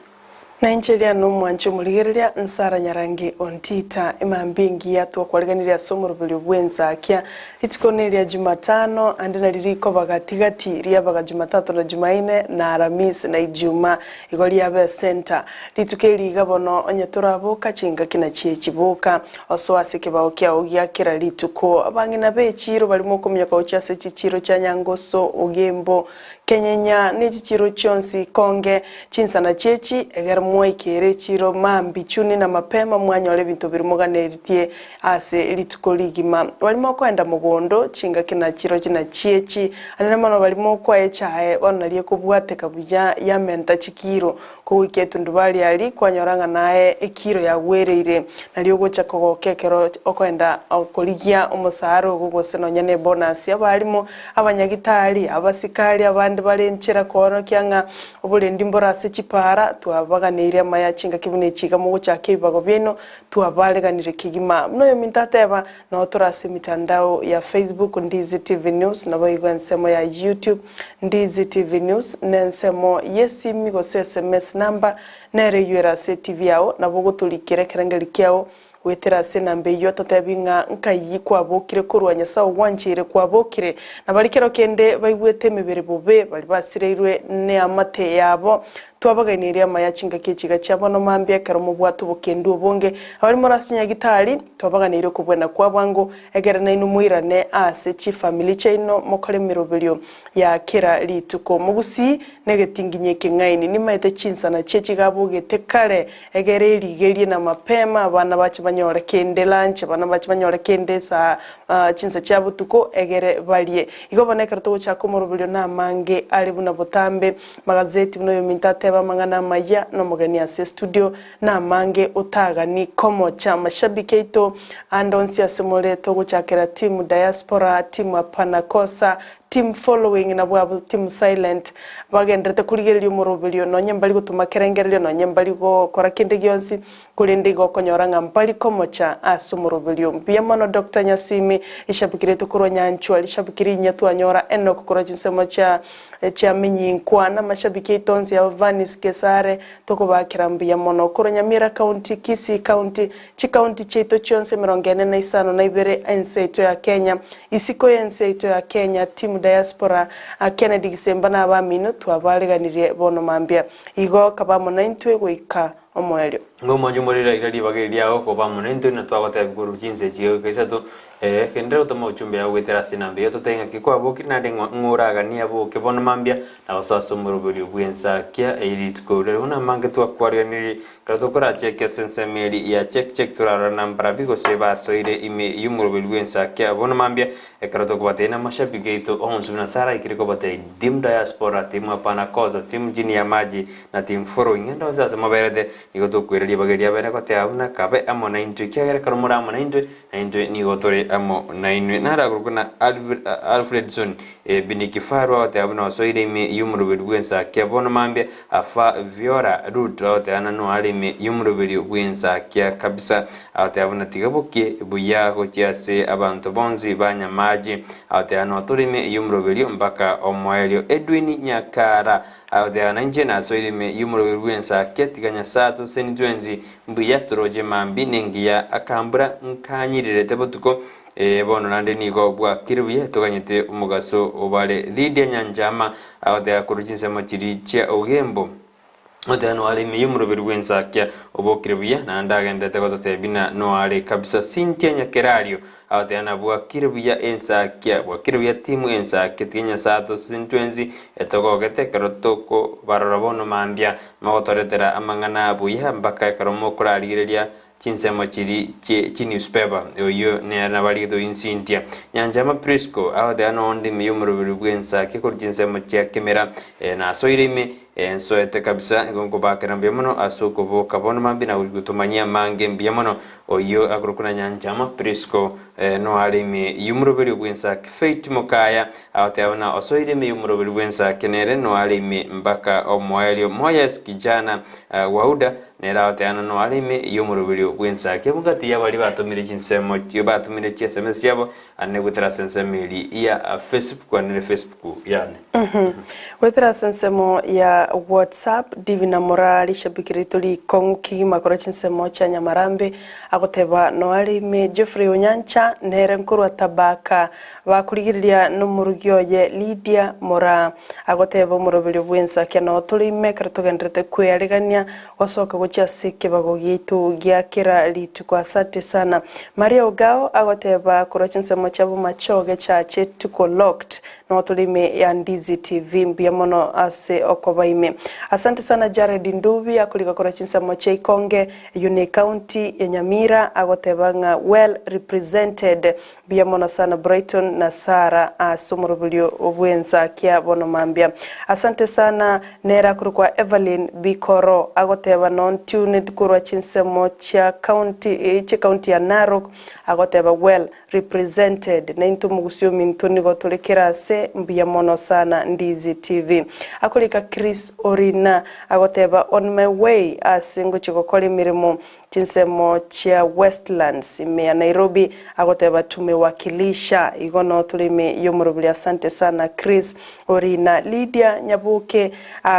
Nigeria no mwancho muligereria nsara Nyarangi ontita imambingi yatwa kwaliganiria somo bw'Ensakia litikoneria Jumatano andina liriko bagatigati ria baga Jumatatu na Jumaine na Alhamisi na Ijumaa igoli yabe center litukeli gabono onyetorabo kachinga kina chichibuka oswase kibaokya ogia kira lituko abangina bechiro balimo kumya ka ochase chichiro cha Nyangoso ogembo Kenyenya n'ichiro chonsi konge chinsana chechi egermwe kere chiro mambi chuni na mapema mwanyole bintu birimuganeritie ase litukoligima walimo kwenda mugondo chinga kina chiro china chechi anamano balimo kwa echae banalie kubwate kabuya ya menta chikiro ko iketundu bali ali kwanyoranga nae ekiro ya wereire nalio gocha kogokekero okwenda okoligia omusaro gogose no nyane bonus yabalimo abanyagitali abasikali abandi balenchera kono kyanga obulendi mborase chipara twabaganire maya chinga kibune chiga mu gocha kebago bino twabaleganire kigima noyo mintateba no torase mitandao ya Facebook Ndizi TV News na bayigwansemo ya YouTube Ndizi TV News nensemo yesimi go SMS number nere yuera TV yao na bogotulikire kerengeri kyao weterase nambe yo tatabinga nkayi kwabokire kurwanya sawo wanjire kwabokire nabalikero kende bayibwete mebere bobe bali basireirwe ne amate yabo twabaganiria mayachinga kechiga cyabono mambye kero mu bwatu bukendu obonge abali morasinya gitari twabaganirie kubwena kwabwango egerana inu muirane ase chi family chaino mokole mirobelio ya kera lituko mugusi negetinginye kengaini ni maite chinsana chechiga bugete kare egere ligerie na mapema abana bachi banyora kende lunch abana bachi banyora kende sa chinsa chabutuko egere balie igoboneka to chako morobelio na mange ali buna botambe magazeti buno yomintate mangana maya no mugani ase studio na mange utaga ni komo cha mashabiki ito andonsi asemole to guchakera timu diaspora timu apanakosa team following na bwa team silent bagendrete kurigererio murubirio no nyembali gutuma kerengererio no nyembali go kora kinde gionsi kulindi go konyora ngambali komocha asumurubirio mpia mono Dr. Nyasimi ishabikire tukuro nyanchwa ishabikire nyatu anyora eno kukura jinsemo cha minyinkwa na mashabiki itonzi ya Vanis Kesare toko bakirambia mono kuro Nyamira County Kisii County chikaunti cheito chonse 45 na ibere enseito ya Kenya isiko enseito ya Kenya team diaspora Kennedy Gisemba na abamino twabariganirie bono mambia igo kabamo 90 gwika omwelio ngomo njumurira irali bageria aho ko bamo 90 na twagota biguru jinse chiyo kaisatu kendero tomo uchumbe ya wetera sinambia totenga kikwa boki na dengwa nguraga ni abo ke bono mambia na wasaso murubuli Ensakia elite code una mange to akwaria ni katokora check sense meri ya check turara nambra bigo seba soire ime yumurubuli Ensakia bono mambia karatoko batena mashabiki ito onzuna sara ikiriko bate dim diaspora timu apana koza timu jini ya maji na timu foro ingenda wazaza maberede niko tokwireli bageria bene kote abuna kabe amo 90 kiagera karumura amo 90 ni gotore amo 9 nara kurukuna Alfredson binikifaru wote abuna wasoire ime yumurubili Ensakia bono mambia afa Viora root wote anano alime yumurubili Ensakia kabisa wote abuna tigabukie buya kochiase abantu bonzi banya maji wote anotorime yumurubili mpaka omwelio Edwin Nyakara wote ananje na soire ime yumurubili Ensakia tiganya satu senitwenzi mbuya turoje mambi nengia akambura nkanyirire tebotuko bono nande nigo bwa kiruye tuganyete umugaso obale Lydia Nyanjama awade akurujinse machiri chia ogembo odano ali miyumurubiri Ensakia obokiruye na ndagende tegotote bina no ali kabisa Cynthia Nyakerario awade anabwa kiruye Ensakia bwa kiruye timu Ensakia tinya sato sintwenzi etogogete karotoko barorobono mambia magotoretera amangana abuya mbaka karomo kuraligereria chinsemo chiri chi newspaper oyo ne anabalido insintia Nyanjama Prisco awade ano onde miyumurubiri Ensakia ko chinsemo chia kamera na soirime enso ete kabisa ngongo bakerambia mono asuko boka bono mambi na gutumanyia mange mbia mono oyo akurukuna Nyanjama Prisco no alime yumurubiri Ensakia Faith Mokaya awate abana osoirime yumurubiri Ensakia nere no alime mbaka omwelio Moyes kijana wauda nera awate ana no alime yumurubiri Ensakia mugati yabali batumire chinsemo batumire SMS yabo ane gutera sensemeli ya Facebook kwa Facebook yani wetera sensemo ya WhatsApp divina morali shabikiritori kongi makora chinsemo cha Nyamarambe agoteba no alime Geoffrey Onyancha nere nkuru atabaka bakurigiriria no murugyo ye Lydia Mora agoteba murubiri Ensakia no tulime karatogendrete kwearigania wasoka gocha sike bagogitu giakira litu kwa asante sana Maria Ogao agoteba kurachinse chabo machoge cha chetuko locked no tulime ya Ndizi TV mbia mono ase okobaime asante sana Jared Ndubi akulika kurachinse mocha Ikonge Uni County ya Nyamira agoteba nga well represented mbia mono sana Brighton na Sara asumurubulio Ensakia bono mambia asante sana nera kurukwa Evelyn Bikoro agoteba non tuned kurwa chinsemo cha county ya Narok agoteba well represented na into mugusio mintoni gotolekera se mbia mono sana Ndizi TV akulika Chris Orina agoteba on my way asingo chikokoli mirimo chinsemo cha Westlands ya Nairobi agoteba tumewakilisha igono tulime yomurubili asante sana Chris Orina Lydia Nyabuke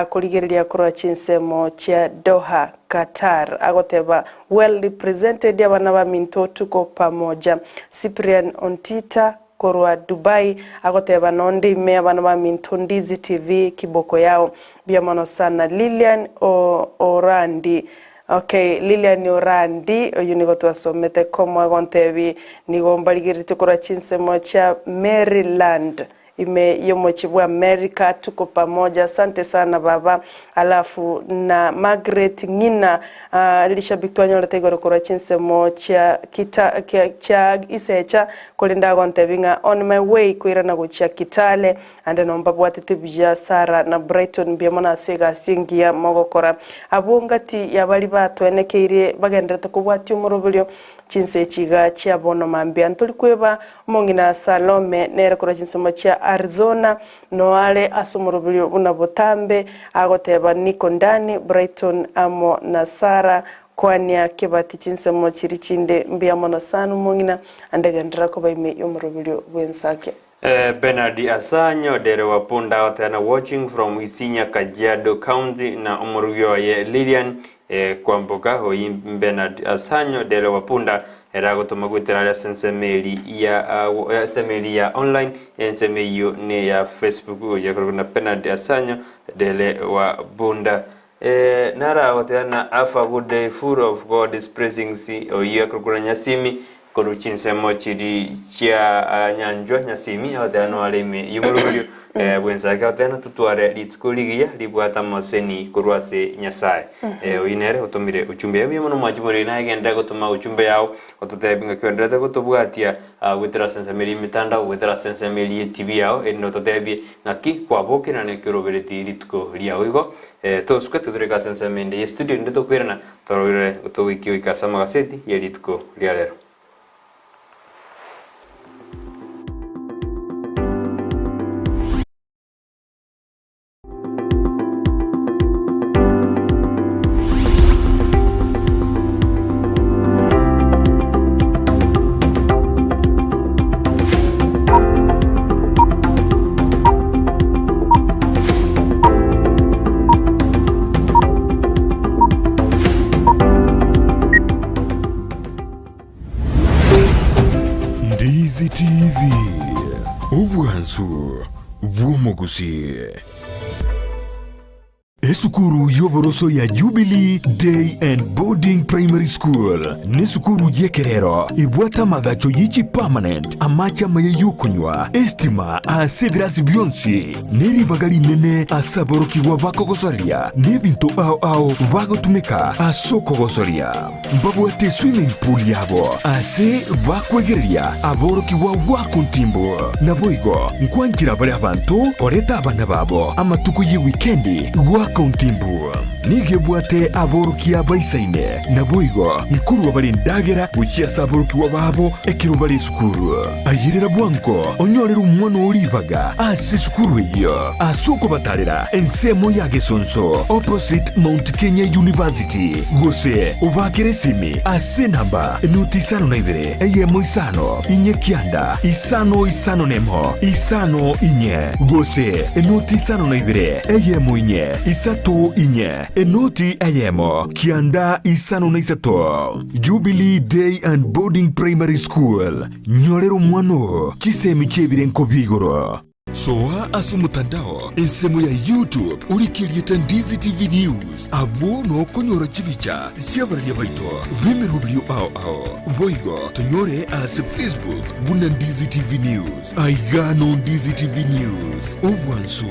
kuligerelia kurwa chinsemo cha Doha Qatar agoteba well represented abana ba minto tuko pamoja Cyprian Ontita korwa Dubai agoteba nonde ime abana ba minto Ndizi TV kiboko yao bia mono sana Lilian Orandi Okay, Lilian Orandi oyunigo twasomete komo agontebi nigombaligirite kora chinsemo cha Maryland ime yomochibwa America tuko pamoja asante sana baba alafu na Margaret Ngina lishabikwa nyola tegoro kora chinsemo cha cha isecha kolinda gontebinga on my way kuira na gucha Kitale ande nomba bwatete bija Sara na Brighton biamona sega singia mogokora abungati yabali batwenekeire bagendera kubwati umurubulyo chinse chiga chia bono mambia ntoli kweba mongina Salome nere kora chinsemo chia Arizona noale asumurubulio buna botambe agoteba niko ndani Brighton amo na Sara kwania kebati chinsemo chiri chinde mbia mono sanu mongina andagendera ko baime yomurubulio bwensakia. Bernard Asanyo dere wapunda otana watching from Isinya Kajiado County na umurugyo ye Lilian kwamboka hoyi Bernard Asanyo dere wapunda era gutuma gwitira sensemeli ya semeli ya online ensemeyo ne ya Facebook ya kuruna Bernard Asanyo dele wabunda nara otana afa good day full of God is praising si oya kuruna nyasimi koruchinsemo chiri chia nyanjwa nyasimi otano aleme yumurubyo bwensaka otano tutware litukuligia libwata moseni kurwase nyasaye oinere otomire uchumbe yawe muno mwajimuri na agenda gutuma uchumbe yao ototebinga kwendete gutubwatia gwitira sensemeli mitanda gwitira sensemeli TV yao eno totebie ngaki kwabokira ne kirobiriti lituko liao igo tosuka tudreka sensemende ye studio ndeto kwirana torore utowikio ikasama gaseti ye lituko lialero. Ndizi TV Ubwansu Bwumugusi Esukuru yoboroso ya Jubilee Day and Boarding Primary School ne sukuru yekerero ibwata magacho yichi permanent amacha maye yukunywa estima asebirasi byonsi neri bagali nene asaboroki wabakogosoria nebinto ao bagotumika asokogosoria mbabwate swimming pool yabo ase bakwegeria aboroki wakuntimbo naboigo nkwanjira bari abantu koreta abana babo amatuko yi weekendi kontimbu nigebwate aboruki abaisaine naboigo mkuru wabali ndagera buchia saboruki wababo ekiru bali skuru ayirira bwanko onyorera umwana olibaga ase skuru iyo asuko batarira ensemo yage sonso opposite Mount Kenya University gose ubakire simi ase namba nutisano na ibere eyemo isano inye kianda isano nemo isano inye gose nutisano na ibere eyemo inye isato inye enoti ayemo kianda isano na isato Jubilee Day and Boarding Primary School nyorero mwano chisemi chebire nkobigoro soa asumutandao ensemo ya YouTube ulikirieta Ndizi TV News abo no konyora chibicha siabaria baito bemerubrio ao boigo tonyore as Facebook buna Ndizi TV News aigano Ndizi TV News obwansu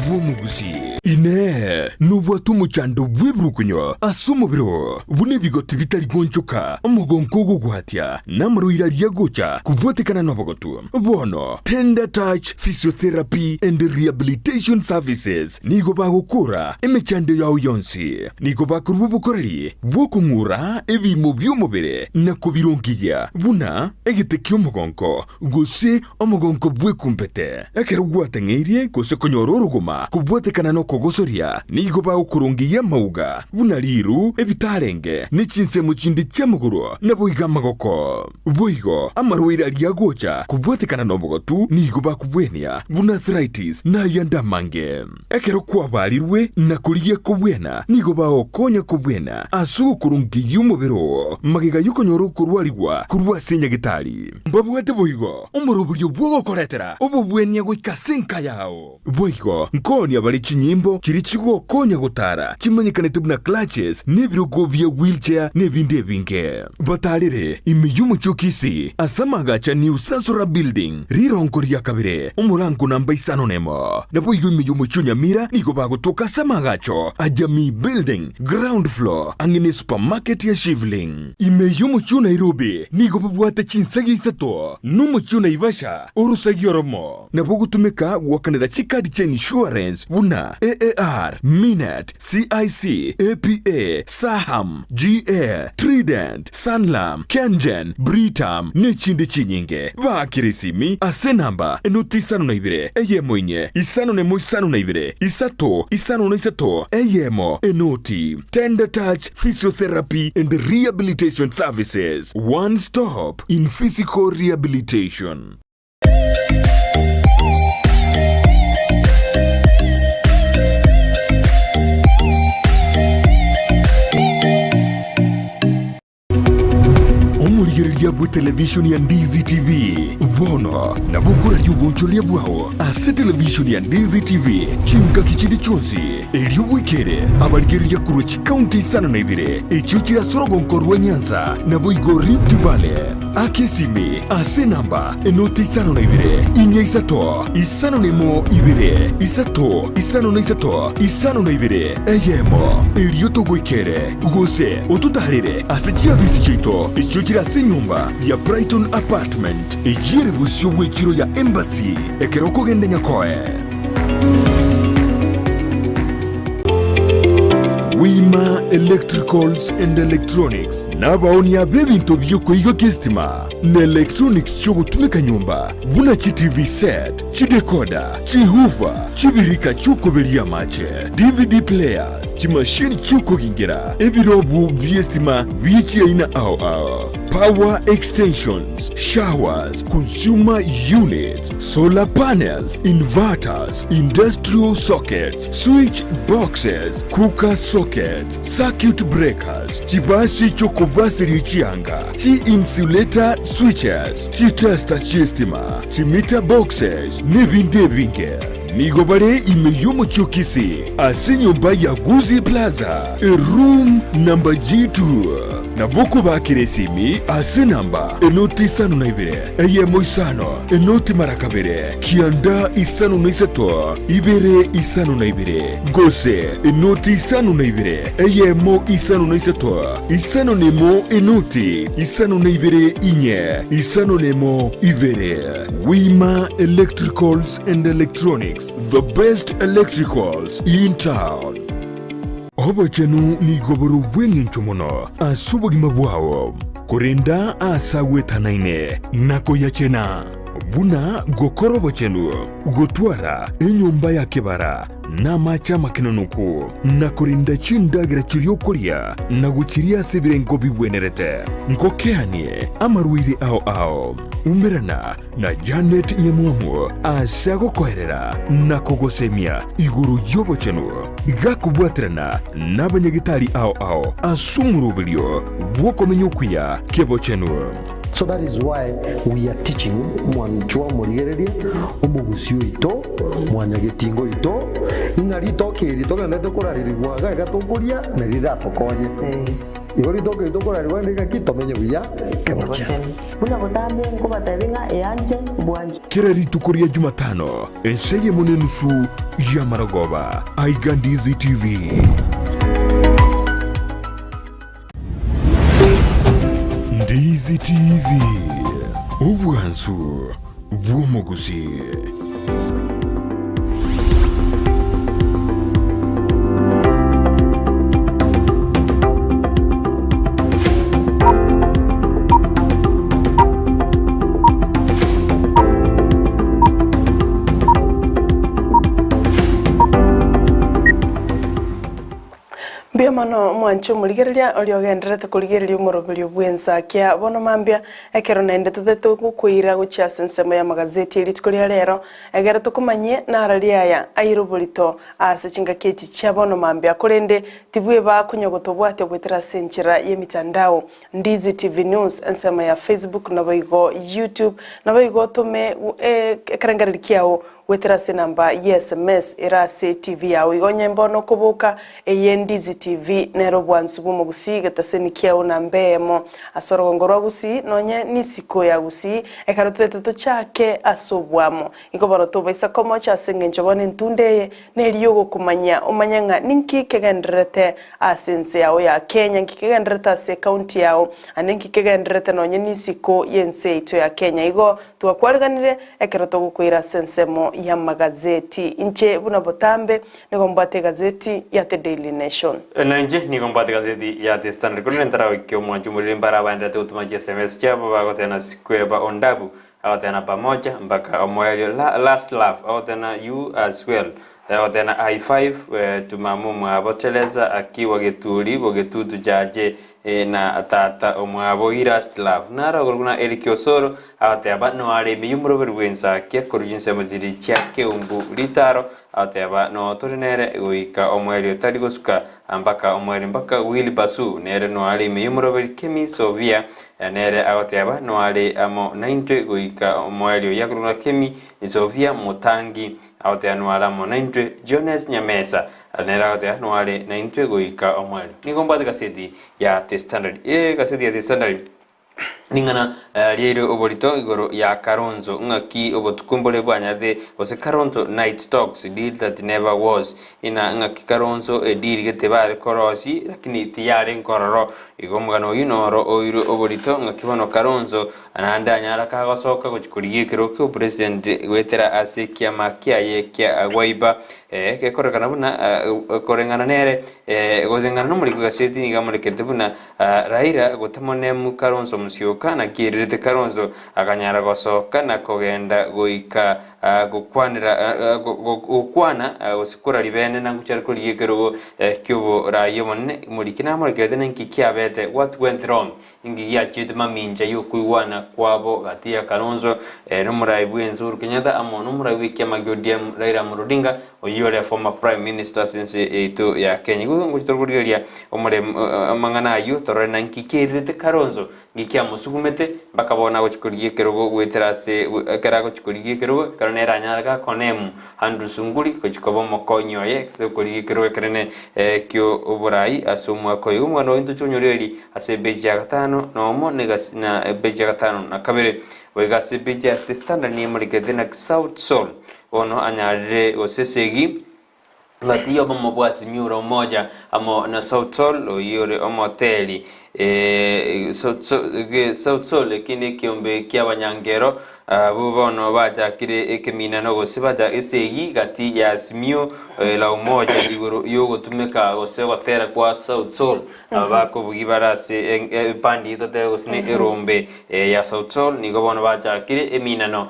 bwomugusi ine nubwatu muchando bwibrukunyo asumubiro bune bigoti bitari gonchoka umugonko gugwatya namruira ryagocha kubwotekana nobogotu bono Tender Touch Physiotherapy and Rehabilitation Services nigo bagukura emechande yawo yonsi nigo bakurubu bukoreri bwokungura ebimo by'umubere nakubirongiya buna egitekyo umugonko gose umugonko bwekumpete ekerugwatengerie gose konyororuguma kubwotekana no kogosoria nigo bagukurungiya mauga buna liru ebitarenge nechinsemo chindi chamuguru naboiga magoko boigo amarwira ryagocha kubwotekana no mugotu nigo bakubwenia buna arthritis na yandamange ekero kwabalirwe nakuriye kubwena nigo baokonya kubwena asugu kurungi yumubiro magiga yukonyoro kurwalirwa kurwasenya gitali mbabwate boigo umurubulyo bwo koretera ububwenya gwikasenka yao boigo nkoni abali chinyimbo kiri chigo konya gutara kimenyekane tubuna clutches nebirugo bya wheelchair nebinde binge batalire imiyumu chokisi asamaga cha New Sansura building rironko rya kabire umurango mirongo namba isano nemo. Napo igumi yumo chunya mira niko bago toka samagacho. Ajami building ground floor angine supermarket ya Shivling. Ime yumo chu Nairobi niko babuata chinsagi sato. Numo chu Naivasha urusagi oromo. Napo kutumika wakaneda chikadi chen insurance una AAR, Minet, CIC, APA, Saham, GA, Trident, Sanlam, Kengen, Britam, Nechinde chinyinge. Vakirisimi ase namba enoti isano na ibire eyemo inye isano nemo isano na ibire isato isano na isato eyemo enoti Tender Touch Physiotherapy and Rehabilitation Services. One stop in physical rehabilitation. Yabwe television ya Ndizi TV vono na bukura ry'ubuncholia bwaho ase television ya Ndizi TV chinka kichindi chonsi eryobwekere abarigeri ya kurochi county sana na ibire echuchira sorogo nkorwa Nyanza na boigo Rift Valley akesimi ase namba enoti isano na ibire inye isato isano nemo ibire isato isano na isato isano na ibire eyemo eryoto gwekere ugose otutarire ase chiabisi chito echuchira senyumba ya Brighton apartment ejire busyo bwekiro ya embassy ekeroko gende nyakoe Wima Electricals and Electronics nabaoni ya bebinto byoko igo kistima na electronics cyo gutumika nyumba buna chi TV set chi decoder chi hoover chi birika cyuko beria mache DVD players chi machine cyuko gingira ebirobu byestima bichi ina ao power extensions, showers, consumer units, solar panels, inverters, industrial sockets, switch boxes, cooker sockets, circuit breakers, chibashi chokobasi richianga, chi insulator switches, chi tester chistima, chi meter boxes, nebinde binge. Nigobare imeyumo chukisi, asinyumba ya Guzi Plaza, room number G2. Naboko bakiresimi ase namba enoti isano na ibire eyemo isano enoti marakabere kianda isano na isato ibere isano na ibire gose enoti isano na ibire eyemo isano na isato isano nemo enoti isano na ibire inye isano nemo ibere. Wima Electricals and Electronics, the best electricals in town. Obachenu ni goboro bwenye nchomono asubogima bwao korenda asawetanaine nako yachena buna gokoro bachenu gotwara enyumba ya kebara na macha makinonuku na korinda chindagira chiriokoria na guchiria sebirengo bibwenerete nkokeanie amaruire ao umerana na Janet Nyemuamu asago koherera na kogosemia iguru yobo chenu gakubwatrana na banyagitari ao asumurubilio bwokomenyokuya kebo chenu. So that is why we are teaching mwanchwa morigereria omugusio ito mwanyagetingo ito inarito kiri to gende to korariri bwaga gatokuria na rida tokonye igori to kiri to korariri wende gakitomenye buya kemocha buna botambe ngo batabinga eyanje bwanje kirari tukuria Jumatano enseye munenusu ya Maragoba aiga Ndizi TV. Ndizi TV ubwansu bw'omuguzi. Biamano mwancho muligereria oriogenderete kuligereria umurobelio bw'Ensakia bono mambia ekero nende tuthetu gukwira guchasa nsemo ya magazeti elitikulia rero egera tukumanye nararia aya airobolito ase chingaketi cha bono mambia kurende tibwe ba kunyogotobwate gwetera senchira ye mitandao Ndizi TV News nsemo ya Facebook na boigo YouTube na boigo tume karangaririkiao gwetera se namba SMS erase TV yawe igonye mbono kubuka Ndizi TV nero bwansu bumo gusiga tasenikia una mbemo asoro ngoro gusi nonye nisiko ya gusi ekarotete to chake asobwamo ikobono to baisa komo cha sengenjo bone ntunde neriyo kumanya umanyanga ninki kegendrete asense yawe ya Kenya nkikegendrete ase county yao anenki kegendrete nonye nisiko yense ito ya Kenya igo tuwakwariganire ekeroto gukwira sensemo ya magazeti inche buna botambe nigombate gazeti ya The Daily Nation na nje nigombate gazeti ya The Standard kuna ntara wikyo mwajumuri mbara bandate utuma SMS chabo bagotena sikweba ondabu awatena pamoja mpaka omoelio last love awatena you as well awatena I5 tumamu mwaboteleza akiwa geturi bogetutu jaje na tata omwabo last love nara goruna elikiosoro awateba no ale miyumro berwensakia korujinse muziri cyake umbu litaro awateba no torinere uika omoelio taligosuka mpaka omoelio mpaka Willy Basu nere no ale miyumro berkemi Sovia nere awateba no ale amo 90 uika omoelio yagruna kemi Sovia Mutangi awateba no ala mo 90 Jones Nyamesa nere awateba no ale 90 uika omoelio nigombate gazeti ya The Standard gazeti ya The Standard ningana liero oborito igoro ya Karonzo ngaki obotukumbole bwanyade ose Karonzo night talks deal that never was ina ngaki Karonzo deal getebare korosi lakini tiyare nkororo igomugano yinoro oiro oborito ngakibono Karonzo ananda nyara kagosoka kuchikuriye kiroko president wetera asekia makia yekia agwaiba kekorekana buna korengana nere gozengana no muri gazeti nigamurikete buna Raila gotamone mu Karonzo musyoka na kirite Karonzo akanyara gosoka na kogenda goika gukwana usikura libene na nguchara kuriye kirogo kyobo rayo monne muri kinamura kirete nkikiyabete what went wrong ingi yachite maminja yokuiwana kwabo gati ya Karonzo no muraibu enzuru Kenyatta amo no muraibu kyamagodiam Raila Odinga oyole former prime minister since eto ya Kenya nguchitorguriria omure mangana ayo torena nkikirite Karonzo ngikia musugumete bakabona gochikuriye kirogo gweterase karago chikuriye kirogo karonera nyaraga konemu handu sunguri kochikobo mokonyoye kokuriye kirogo kerene kyo oburai asumwa koyo mwana into chonyoreri ase beji ya 5 nomo negas na beji ya 5 na kabere wegase beji ya The Standard ni murikete na South Soul ono anyarire osesegi ngatiyo bomo bwasi miuro moja amo na South Soul oyore omoteli South Soul kindi kiombe kia banyangero bubono baja kire ekemina no gosibaja esegi gati ya simio la umoja igoro yogo tumeka gose gotera kwa South Soul abako bugibarase pandi tote gosne erombe ya South Soul nigo bono baja kire emina no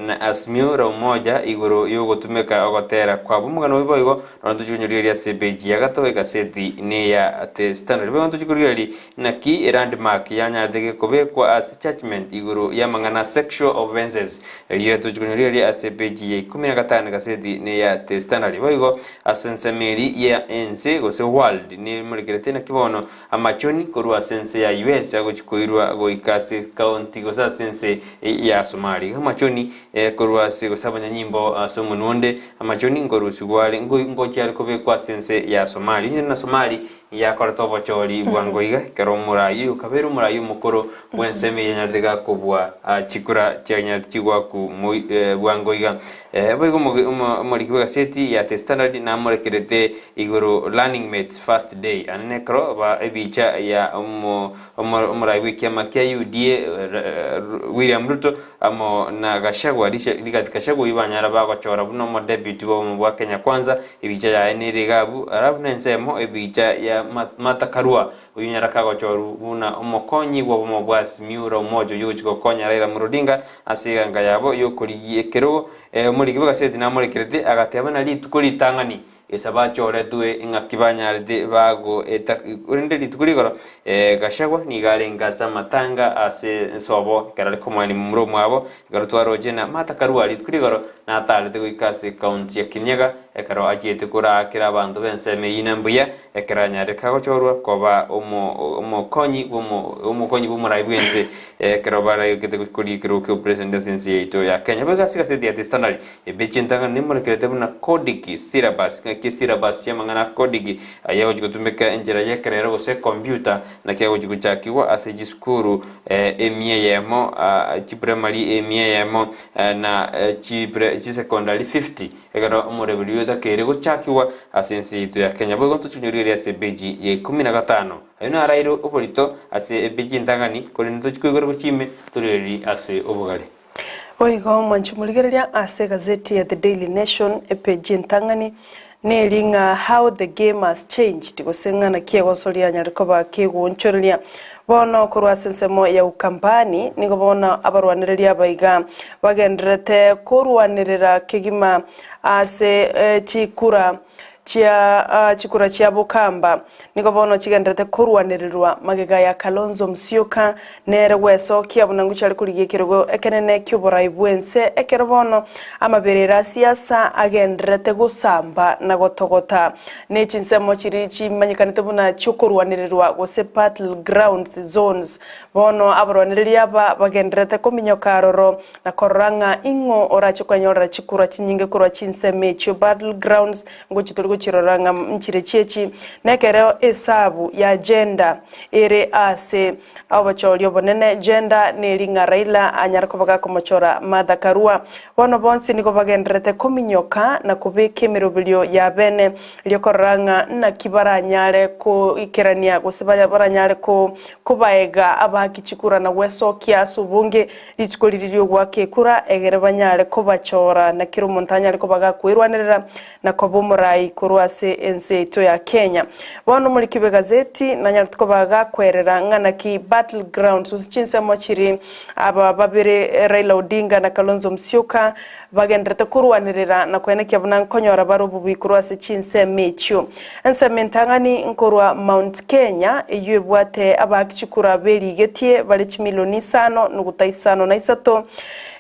na asmio la umoja igoro yogo tumeka gotera kwa bumugano biboigo no tujunyuriria sebeji ya gato gazeti ne ya The Standard bego tujuriria naki landmark yanyadege kobekwa as judgment iguru yamangana sexual offenses yetu jukunyuri as page 15 gazeti ne ya The Standard boigo asensemeri ya ense gose world ni murekerete na kibono amachoni korwa sense ya US agochikoirwa goikase county gosa sense ya Somali amachoni korwa se gosabanya nyimbo asomunonde amachoni ngorusugwale ngocyari kobekwa sense ya Somali nyina Somali ya kortobo chori bwangoiga keromurayu kaberu murayu mukoro wenseme yanyardega kubwa chikura chanyartigwa ku bwangoiga boigo muri gazeti ya The Standard na murekerete igoro learning mates first day anekro ba ebicha ya murayu kyama kya UDA William Ruto amo na gashagwa ligashagwa ibanyara bagachora buno mo deputy bo mu Kenya kwanza ebicha ya enerigabu arabu nensemo ebicha ya matakarua unyara kago choru una omokonyi wo mobwasi miura umojo yuchiko konya Raila Odinga asiganga yabo yokoriye kero muri kibaga seti na muri kirete agateba na litukuri tangani esaba chore tue ingakibanyarite bago urinde litukurigoro gashagwa ni gare ngaza matanga ase sobo karale komani mumro mwabo garutwaro jena matakaruwa litukurigoro na talete kuikase county ya Kinyaga ekaro ajiete kura kira abantu bense meyina mbuya ekranya kago chorwa koba umukonyi bumurayibwense ekaro bara kete kuri kiro ko president sensi ito ya Kenya bega sikase dia testanali ebechintanga nimulekete buna kodiki syllabus ke syllabus ya mangana kodiki ayago jikutumeka enjera yekrero gose computer na kyago jikuchakiwa ase jiskuru emie yemo chiprimary emie yemo na secondary 50 ekaro umurebuli yoda kere guchakiwa asensi ito ya Kenya bego tuchunyurire ase beji ye 15 ayuna arairo opolito ase beji ntangani kolinto chikwegoro kuchime tureri ase obugale oigo manchumuligereria ase gazeti ya The Daily Nation epeji ntangani nelinga how the game has changed gosengana kiego solia nyarikoba kegunchoreria bono korwa sensemo ya ukampani nigo bona abarwanireria baiga bagenderete korwanirira kigima ase chikura chia bukamba niko bono chigenderete korwanirirwa magega ya Kalonzo Musyoka nere weso kiabuna nguchari kurigie kirogo ekenene kyuborai bwense ekero bono amaberera siasa agenderete gusamba na gotogota ne chinsemo chiri chimanyikanite buna chokorwanirirwa gose battle grounds zones bono abarwaniriria bagenderete kominyoka roro na koranga ingo oracho kwanyora chikura chinyinge kurwa chinseme cho battle grounds nguchituri chiroranga mchire chechi nekereo esabu ya gender ere ase abacholyo bonene gender nelinga Raila anyarkobaga komochora madakarua bono bonsi niko bagenderete kominyoka na kubeke mirobilyo ya bene lyokoranga na kibaranyare ko ikerania gusibaya baranyare ko kubaega abakichikura na weso kiasu bunge lichikoliriyo gwake kura egere banyare ko bachora na kiro montanya liko baga kwirwanirira na kobomurai kurwase ense ito ya Kenya bono muri kibe gazeti na nyartuko baga kwerera ngana ki battlegrounds usichinse mochiri aba babere Raila Odinga na Kalonzo Musyoka bagendrete kurwanirira na kwene kyabuna nkonyora barubu bikurwase chinse mecho ense mentangani nkorwa Mount Kenya eyebwate abakichikura berigetie bali 5.5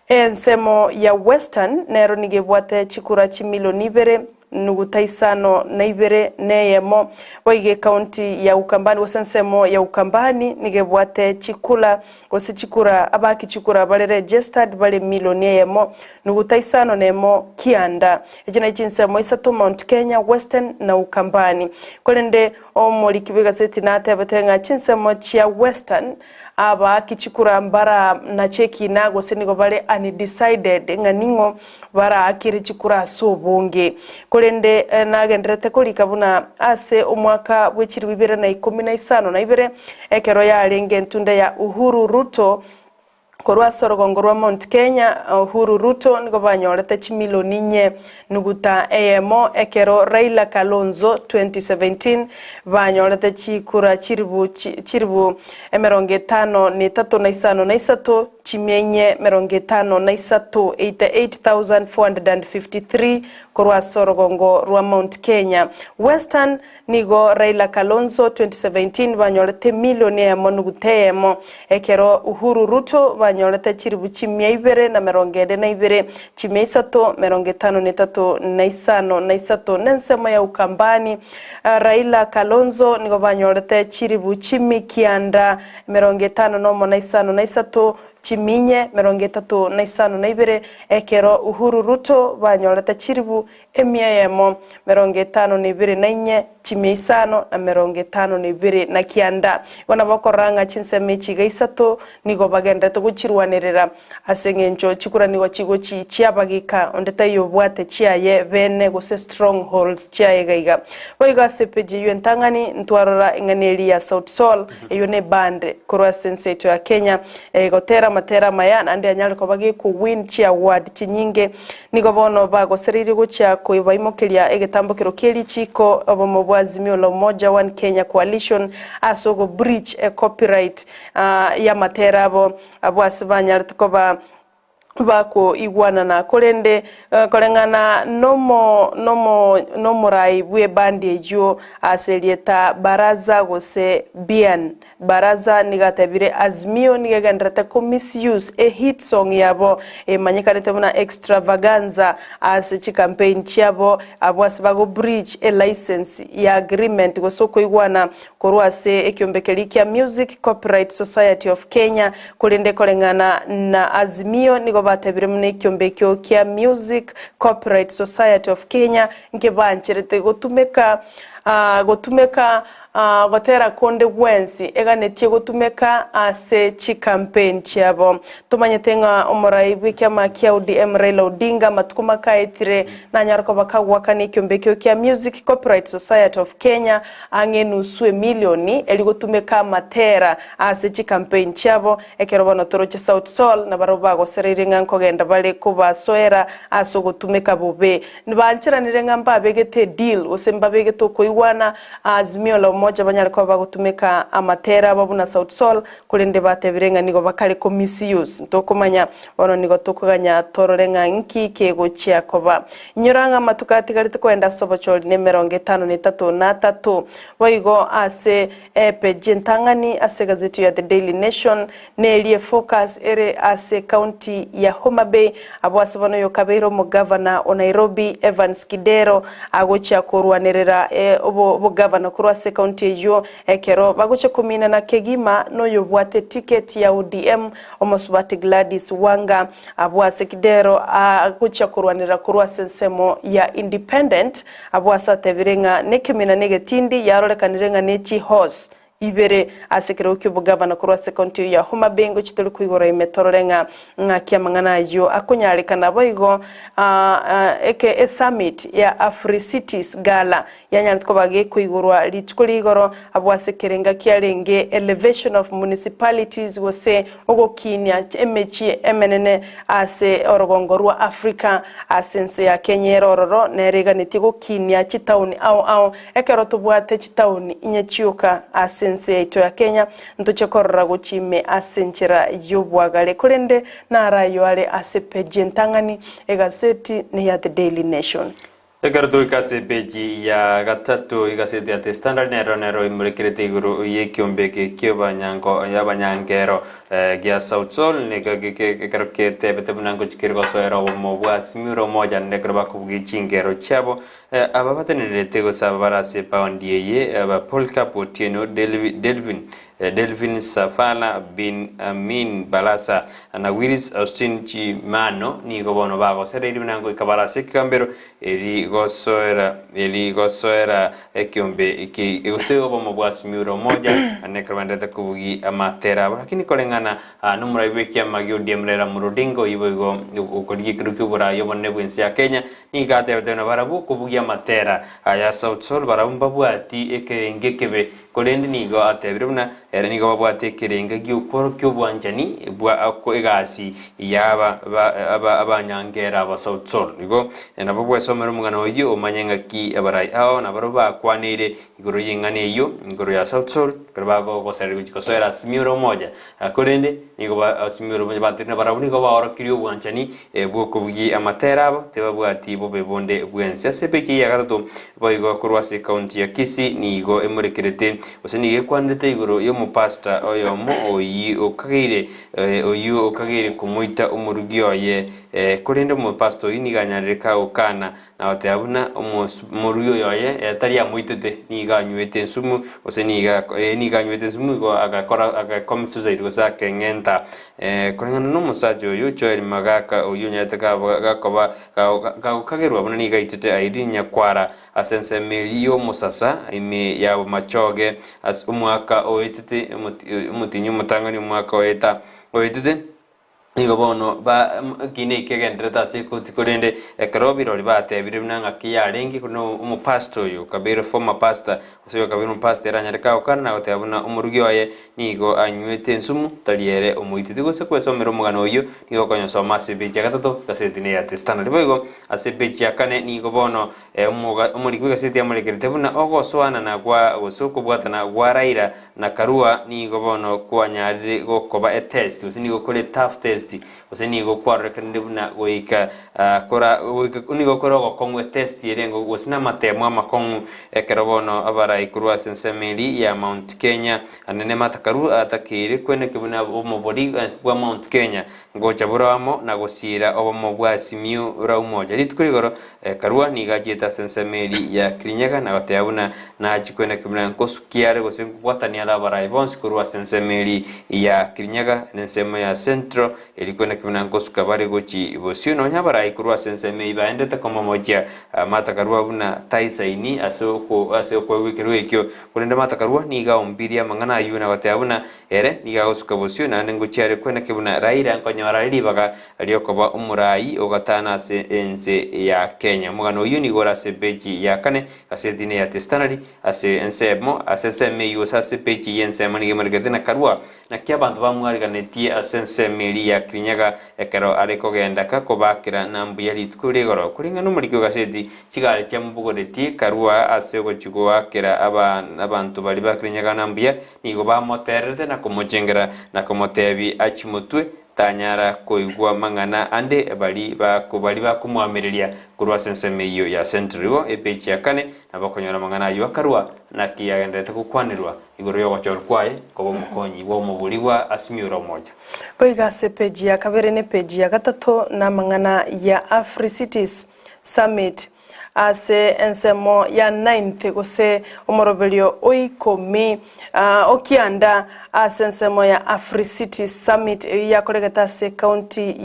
ensemo ya Western nero nigebwate chikura 2,2 neyemo boige county ya Ukambani wasensemo ya Ukambani nigebwate chikula wose chikura abaki chikura bale registered bale milioni yemo 5 nemo kianda ejina chinsemo isatu Mount Kenya Western na Ukambani kolende omoli kibiga seti na tebetenga chinsemo chia Western aba kichikura mbara na cheki nago senigo bale undecided nganingo bara akiri chikura sobonge kolende nagendrete kolikabuna ase omwaka bwechiri 2015 na ibere ekero ya alenge ntunda ya Uhuru Ruto korwa sorogongorwa Mount Kenya Uhuru Ruto niko banyorete 4 milioni emo ekero Raila Kalonzo 2017 banyorete chikura chiribu 53 chimenye 88,453 korwa sorogongo rwa Mount Kenya Western nigo Raila Kalonzo 2017 banyorete milioni emo ekero Uhuru Ruto banyorete chiribu 242 53 nensemo ya Ukambani Raila Kalonzo nigo banyorete chiribu 553 chiminye 35 ekero Uhuru Ruto banyorete chiribu 154 552 na kianda wana bakoranga chinseme chiga isato nigo bagendete guchirwanirira asengencho chikura nigo chigo chiabagika ondete yobwate chiaye bene gose strongholds chiaye gaiga boiga sepeji yentangani ntwarora inganeli ya South Sol eyone bande korwa senseto ya Kenya gotera matera mayana andi anyali ko bagi ku win chia award chinyinge nigo bono bago seriri gucha ko ibaimokelia egetambokero keli chiko obomo bwazimio la umoja One Kenya Coalition asogo breach copyright ya matera abo abwasibanya tukoba bako igwanana korende korengana nomo rai bwe bandi ejo aselieta baraza gose bian baraza nigatabire Azimio nigegandrata ko misuse a hit song yabo manyikanete muna extravaganza as chi campaign chabo abwase bago bridge a license ya agreement gosoko igwana korwase ekyombekeli kya Music Copyright Society of Kenya korende korengana na Azimio nigo batabire mune ekyombekyo kya Music Copyright Society of Kenya nke bancherete gotumeka gotera konde gwensi eganetie gotumeka ase chi campaign chabo tumanyetenga omorai bwikama kia ODM Raila Odinga matukuma kaitire na nyarko bakagwaka ni kyombekyo kia Music Copyright Society of Kenya angenuswe milioni eligotumeka matera ase chi campaign chabo ekerobano toroche South Sol na baroba goseriringa nkogenda bale kuba soera aso gotumeka bobe nibanchira nirenga mbabegete deal osemba begete koiwana Azimio la moja banyali kwa bagutumeka amatera babuna South Sol kulende batebirenga nigo bakali ko misuse ntokomanya bono nigo tokuganya tororenga nki kego chia koba inyoranga matukati galite kwenda sobochol ne 53 boigo ase page ntangani ase gazeti ya The Daily Nation ne focus ere ase county ya Homa Bay abwase bono yo kabero mu governor o Nairobi Evans Kidero agocha kurwanerera obo governor kurwase county yo ekero bagoche kumina na kegima no yobwate ticket ya ODM omosubati Gladys Wanga abwase Kidero agocha kurwanira kurwase nsemo ya independent abwasa tebirenga nekemina negetindi yarolekanirenga nechi horse ibere asekero ky'ubugavana kurwase county ya Homa Bay ngo kitoli kwigora imetororenga nkakiamangana yo akonyalikana boigo eke summit ya Afri Cities Gala yanyalitko bage kwigorwa litkuligoro abwasekerenga kyalenge elevation of municipalities wose ogokinya emechi emenene ase orogongorwa Africa asense ya Kenya rororo nerega nitigo kinya chitauni au ekero tubwate chitauni inyechiuka asense ito ya Kenya ntuchekorora guchime asenchera yobwagale kurende narayo ale asepeje ntangani egaseti ni ya The Daily Nation egardo ikase peji ya gatatu igaseti ya The Standard nero imurikirete iguru yekyombeke kyobanyango yabanyangero gya South Sol negageke bete bunango chikirgo soero mo bwasimiro moja negroba kubugicingero chabo ababatenelete go sabara se paundiye aba Polka Potieno Delvin Safala bin Amin Balasa na Willis Austin Chimano ni gobono bago sereri bunango ikabara sekambero eri gosoera ekyombe iki usego bomo bwasimiro moja anekrabandata kubugi amatera lakini kolengana numuraibe kyamagyo diemrera murudingo ibo ukoligi kirukubura yobone bwensi ya Kenya ni gate betena barabu kubugi amatera ya South Sol barabumba bwati ekengekebe kolende nigo atebiruna era nigo babwate kirenge gyukoro kyobwanjani bwa ako egasi yaba abanyangera aba South Sol nigo nabo bwesomero mugana oyo omanyenga ki abarai ao na baroba kwanire igoro yengane iyo igoro ya South Sol karbago gosere gukosera Azimio moja kolende nigo ba Azimio moja batina barabuni go baora kirio bwanjani bwoko bwi amatera abo tebabwati bobe bonde bwense sepechi ya gatatu boigo kurwase county ya Kisii nigo emurekerete oseni kwandete igoro yo mupasta oyo mo oyi okagire kumuita umurugio ye kurinde mu pastor iniganyareka okana na oteabuna umurugio yoye atari amuitete niganywete nsumu oseni niganywete nsumu go agakomisuza irigo sake ngenta kurengana no musajo yo choel magaka oyo nyataka gakoba kagerwa abuna nigaitete airinya kwara asense melio musasa ime ya machoge as umwaka oitete umutinyu mutangani umwaka oitete nigo bono ba kine kegendreta sikutikorende ekrobiro libate birimnanga kiyarengi kuno umupastor yo kabero former pastor usiyo kabero pastor anyareka okana na otabuna umurugyo ye nigo anywete nsumu taliere umuititi gose kwesomero mugano yo nigo konyo soma sebeja gatatu kasetine ya The Standard boigo asebeja kane nigo bono umurigwe kaseti amurekerete buna ogoswana na gwa gosoko bwatana gwa Raila na Karua nigo bono kwanyarire gokoba test usinigo kole tough test testi useni go kwa rekende buna goika kora unigo kora go kongwe testi erengo gosina matemwa makongu ekerobono abara ikurwa sensemeli ya Mount Kenya anene matakaru atakire kwene kibuna omobori bwa Mount Kenya ngocha buramo na gosira obomo bwa Simiu raumoja litkurigoro karua nigajeta sensemeli ya Kirinyaga na batayabuna na chikwene kibuna nkosukiare gosen kwatania la bara ibons kurwa sensemeli ya Kirinyaga nensemo ya Central ilikwene kibuna nkosuka bare gochi bosio no nyabara ikurwa sensemeli baendete koma moja matakarua buna taisaini asoko wikiro ekyo kurende matakarua niga ombiria mangana yuna batayabuna ere niga gosuka bosio na nengochiare kwene kibuna raira nkonyara libaga aliokoba umurai ogatana se ense ya Kenya mugano yuni gora se beji ya kane ase dine ya testanari ase ensemo ase semeyo ase beji yense mani gemergetena karua na kia bantu bamwariganetie ase ensemeli ya Kirinyaga ekero areko gendaka kobakira nambu ya litkuregoro kuringa numurikyo gaseti kigale kya mbugoretie karua ase gochigwa kira abantu bali ba Kirinyaga nambuya nigo bamoterete na komojengera na komotebi achimutwe tanyara koigwa mangana ande bali bakumwamiriria kurwa sensemeyo ya Central epechi ya kane na bakonyora mangana yo karwa na kiyagendete kukwanirwa igoro yo gochorkwaye kobo mukonyi wo mubulibwa asimiura moja boiga se peji ya kabere ne peji ya gatatu na mangana ya Africities Summit ase ensemo ya 9th gose omorobelio oikomi okianda ase ensemo ya Africity Summit ya kolegata se county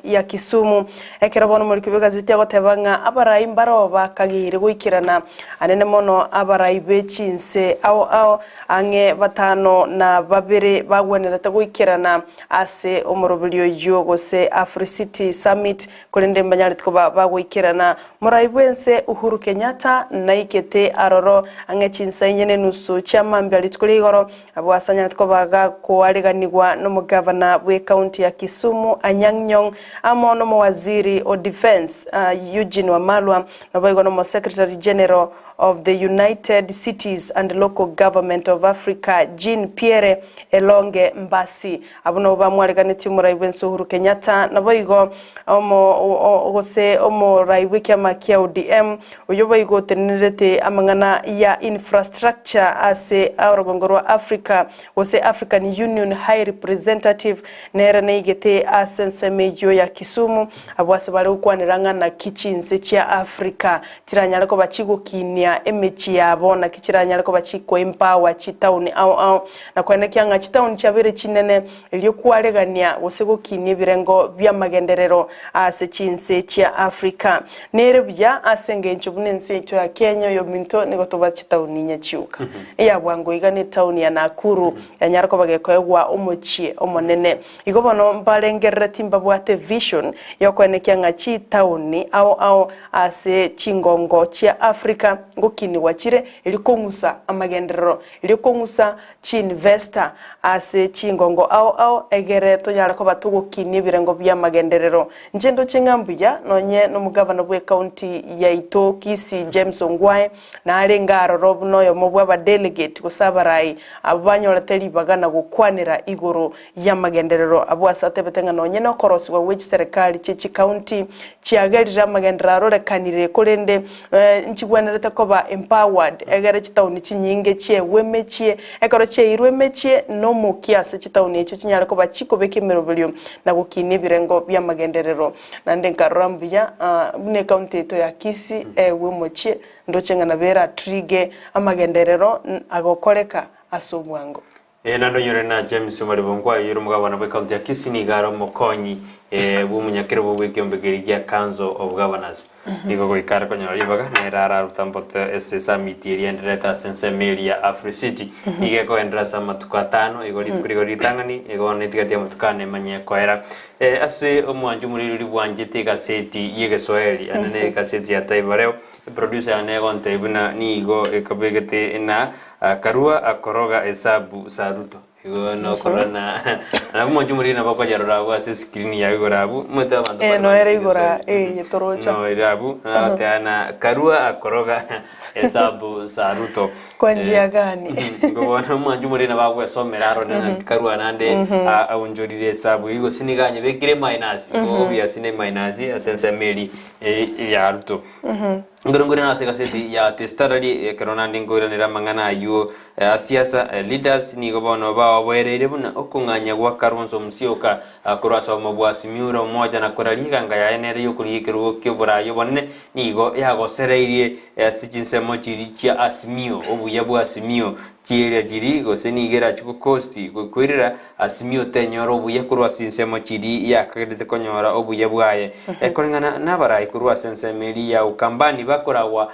ya Kisumu ekerabono muri kibega zitia gotebanga abarai mbaro bakagire goikirana anene mono abarai bechinse ao ange batano na babere bagwenerete goikirana ase omorobelio yo gose Africity Summit kolende mbanyali tkoba bagoikirana Raibwense Uhuru Kenyatta naikete aroro angechinsa nyene nusu chama mbali tukuligoro abwasanya tkobaga ko aliganirwa no mugavana we county ya Kisumu Anyang' Nyong'o amo no waziri o defense Eugene Wamalwa no boigo no secretary general of the United Cities and Local Government of Africa Jean Pierre Elonge Mbasi abuno bamwariganiti Raibwense Uhuru Kenyatta no boigo omo raiwiki amakia ODM uyobo igotenerete amangana ya infrastructure ase arogongorwa Africa wose African Union High Representative nera neigete asensemeyo ya Kisumu abwase bale ukwaniranga na kichinse chia Africa tiranyala ko bachigo kinia emechi yabo na kichiranyala ko bachiko empower chitown au na kwene kyanga chitown chabere chinene elyo kwaregania wose go kinie birengo bya magenderero ase chinse chia Africa nere bya asenge nchubunense cyo ya Kenya yo minto nigotoba chitown nyachiuka ya bwango igane town ya Nakuru ya nyarako bagekwa omochie omonene igobono mbalengerera timba bwate vision yo kwene kyanga chitown au ase chingongo chia Africa ngokini wachire ilikongusa amagenderero ilikongusa chinvestor ase chingongo au egere to yarako batugo kini birengo bya magenderero njendo chingambuya nonye no mugavana bwe county ya Ito Kisi James Ongwae na alengaro robno yo mobwa ba delegate kusabarai abanyola teli bagana gukwanira igoro ya magenderero abwasate betenga nonye no korosi wa which serikali chichi county chiagerira magenderero rekanire kolende nchigwanerete koba empowered egere chitauni chinyinge chie wemechie ekoro chie irwemechie no mukiase chitauni echo chinyale koba chiko bekemerobelio na gukini birengo bya magenderero nande nkarambuya bune county to ya Kisi wemochie ndochenga na bera trige amagenderero agokoreka asobwango nando nyore na James Maribongwa yiro mugabana bwe county ya Kisi ni garo mokonyi bumunyakiro bw'ikyombegerigia Council of Governors niko goikara konyora libaga na rara rutambote ese summit iriendereta sensemeli ya Africity igeko endrasa matukatano igori tukuri tangani igone tigati mutukane manye koera ase omwanju muri bwanjite gaseti yege soeli anene gaseti ya Taivareo producer anegonte ibuna nigo ekabegete na karua akoroga hesabu saruto Igo no corona. Na mo jumuri na bako jaro rabu ase screen ya igo rabu. Meta bantu. No era igora yetorocha. No rabu. Tena karua akoroga hesabu saruto. Kwa njia gani? Ngo na mo jumuri na bako somera ro na karua nande aunjorire hesabu igo siniganye bekire minus. Ngo obvious ne minus asense meli ya ruto. Ngorongore na sekaseti ya testarali corona ndingora nira mangana ayo siasa leaders ni gobono ba oberere buna okunganya gwa Karonzo Musyoka kurasa mabwasi miuro moja na kuraliga ngaya enere yokurikiro kyobora yobonene nigo yagosereirie sichinsemo chirikia Asmio obuya bwa Asmio chiere jiri gosenigera chuko costi kwirira Asmio tenyoro obuya kurwa sinsemo chiri yakagete konyora obuya bwaye ekorengana nabara kurwa sensemeli ya ukambani bakorawa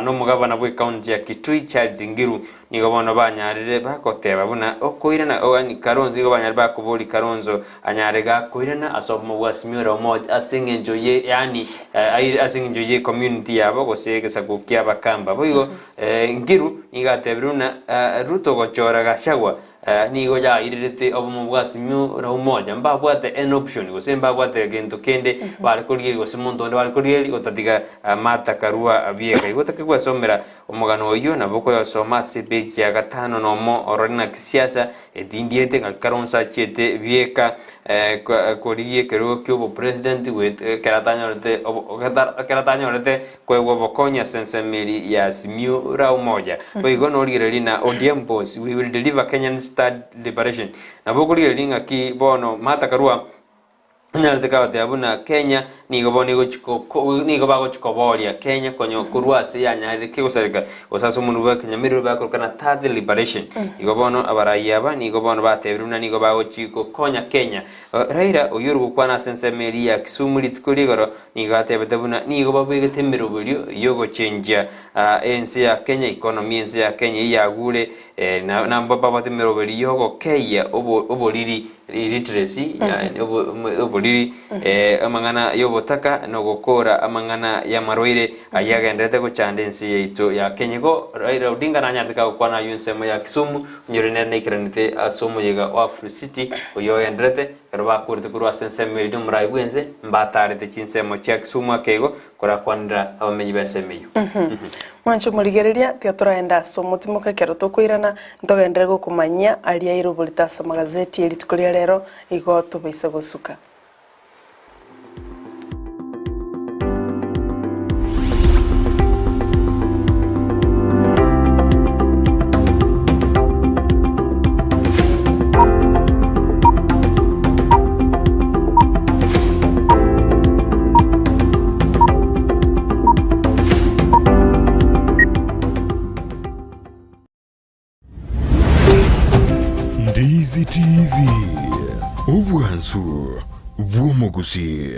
no mugabana bwe county ya Kitui Charles Ngiru nigo bono banyarire bakoteba buna okoirana ogani Karonzo igo banyarire bakoboli Karonzo anyarega koirana asomo bwasimira moja asingenjoye yani asingenjoye community yabo gosegesa kukia bakamba boigo Ngiru nigatebiruna ruto gochora gashagwa nigo ya irirete obumu bwasimyo ra umoja mbabwate an option gosemba bwate gento kende bari kuliri gosimundo bari kuliri gotatiga mata karua abieka igotake gwasomera omugano oyo naboko yosoma sebeji ya gatano nomo ororina kisiasa edindiete Karonzo chete bieka koriye kero kyobo president with keratanyorete kwego bokonya sensemeri ya simyo ra umoja boigo no lirelina ODM boss we will deliver Kenyan State liberation naboko lirelinga ki bono mata karua Nyarateka abuna Kenya nigo bonigo bago chikobolia Kenya konyo kurwase ya nyarike gusarika osaso munu ba Kenya miru ba korkana third liberation nigo bono abarayaba nigo bono batebiruna nigo bago chiko konya Kenya Raila oyuru gukwana sensemeri ya Kisumu litkuligoro nigo atebetebuna nigo babwegete mirubulyo yogo change ensi ya Kenya economy ensi ya Kenya yagule na mbaba batemirubulyo yogo keya oboliri literacy yani oboliri amangana yobotaka no gukora amangana ya maroire ayagendete ko chandensi yeito ya Kenyego Raila Odinga nanyateka kwana yunsemo ya Kisumu nyorene nekiranite asomo yega of city oyogendete karba kurte kurwa senseme dum raibwenze mbatarete chinsemo cha Kisumu akego kora kwandra abamenyi besemeyo Mwancho murigereria tiaturaenda somo timoka kero tokoirana ntogendere gukumanya aria irobolitasa magazeti elitukoria rero igo tubaisa gosuka Ndizi TV Obwansu Bwomogusi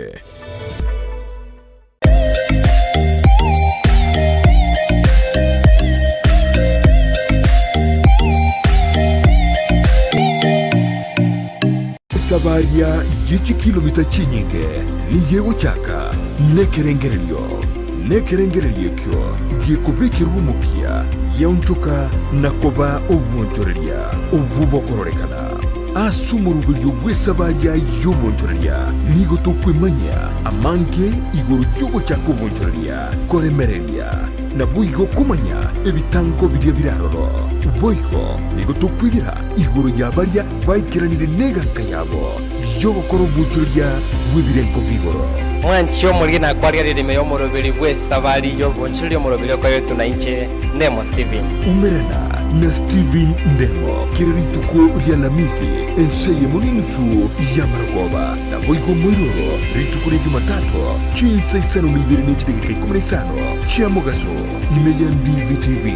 Sabaria yichi kilomita chinyinge Nigego chaka Nekerengerelio kyo Gikubikirwa mupia Yaunchuka nakoba obwonchoreria Obwubokororekana Asumurubilyo gwesabaria yobonchoreria Nigo tokwemanya Amange igoro yogo chako bonchoreria Koremereria Nabuigo kumanya Ebitango bidia biraroro Boigo nigo tokwigira igoro yabaria Baikiranire neganka yabo Yogo koro bonchoreria Webirenko bigoro Mwancho mulina kwaria ririme yo murubiri bwe sabari yo bonchiri murubiri kwa yetu na inche Ndemo Steven Umerana na Steven Ndemo kirituko rya lamisi enseye muninsu ya Maragoba na boigo mwiroro rituko rya Jumatatu chinsa isano nibiri nechidegeka 15 chia Mogaso imeya Ndizi TV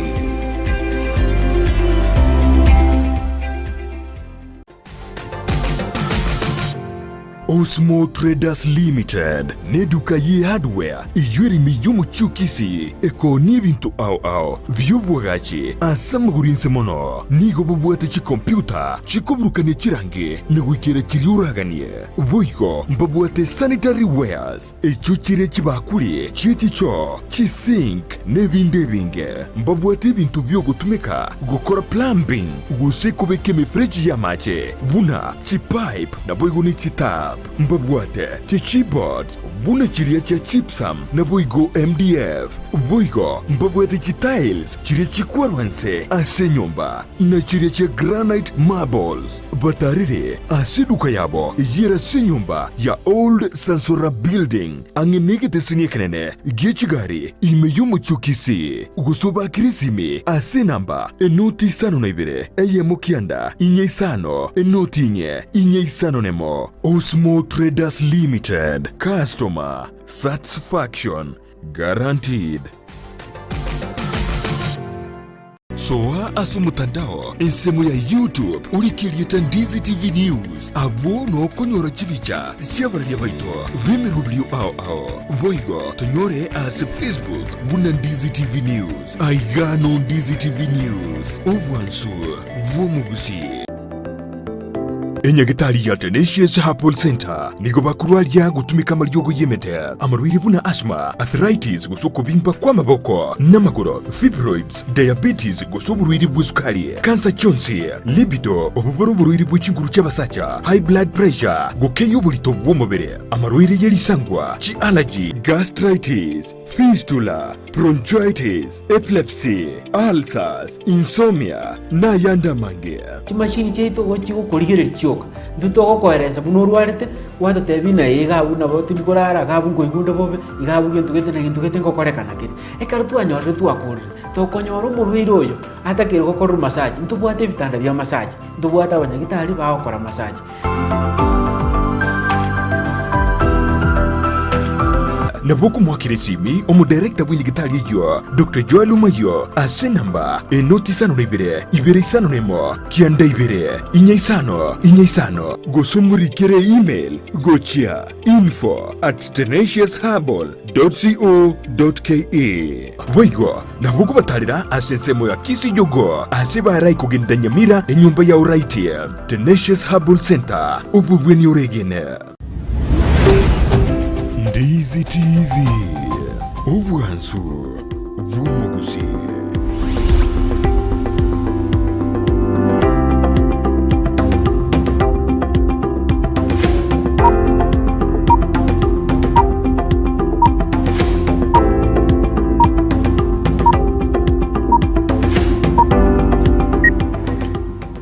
Osmo Traders Limited neduka ye hardware ijweri miyumu chukisi eko n'ibintu ao by'ubwagaci asamugurinse mono nigo bubwate ci computer cikuburukane cirange nigwikira ciriuraganie boigo mbabwate sanitary wares eco cire cibakuri citico cisink n'ebindi binge mbabwate ibintu byo gutumika gukora plumbing gusekubeka imifereji y'amace buna cipipe na boigo ni citap mbabwate cicibot buna ciriya cia chipsam na boigo MDF boigo mbabwate citiles ciriya cikwarwanse ase nyumba na ciriya cia granite marbles batarire asiduka yabo ijira se nyumba ya old sansora building angenegete siniekenene gichigari imeyumu chukisi gusoba kirisimi ase namba enoti sano na ibere eye mukianda inye isano enoti inye isano nemo. Osmo Traders Limited, customer satisfaction guaranteed. Soa asumutandao ensemo ya YouTube ulikilieta Ndizi TV News abono konyora chibicha siabaria baito vemerubrio ao voigo tonyore as Facebook buna Ndizi TV News aigano Ndizi TV News obwansu vomugusi enyagitari ya Tenacious Herbal Center nigo bakurwalia gutumika maryogo yemete amarwiri buna asthma arthritis gusuko bimba kwa maboko n'amaguru fibroids diabetes gusuko burwiri bw'isukari cancer chonsi libido obuboro burwiri bw'ikinguru cy'abasacha high blood pressure gukeyo burito bw'umubiri amarwiri yerisangwa chi allergy gastritis fistula bronchitis epilepsy ulcers insomnia na yanda mange kimashini cheito gochi gukorigere nduto koereza bunurwarite wata tebina yigabu na botu ndikorara gabu ngoigundo bobe igabu gintu gete ngokorekana kiri ekaro twanyorere twakorire tokonyora umurwiro uyo atakire gukora massage ntubwate bitanda bya massage ntubwate abanyagitari bakora massage Nabuku mwakirisimi omudirector w'indigitali yo Dr. Joel Umayo ase namba enoti sano na ibere isano nemo kianda ibere inye isano gosumurikire email gochia info@tenaciousherbal.co.ke Waigo nabuku batalira ase nsemo ya kisi jogo ase barai kugenda Nyamira enyumba ya uraiti Tenacious Herbal Center ububweni uregene. Ndizi TV ubwansu bw'umuguzi.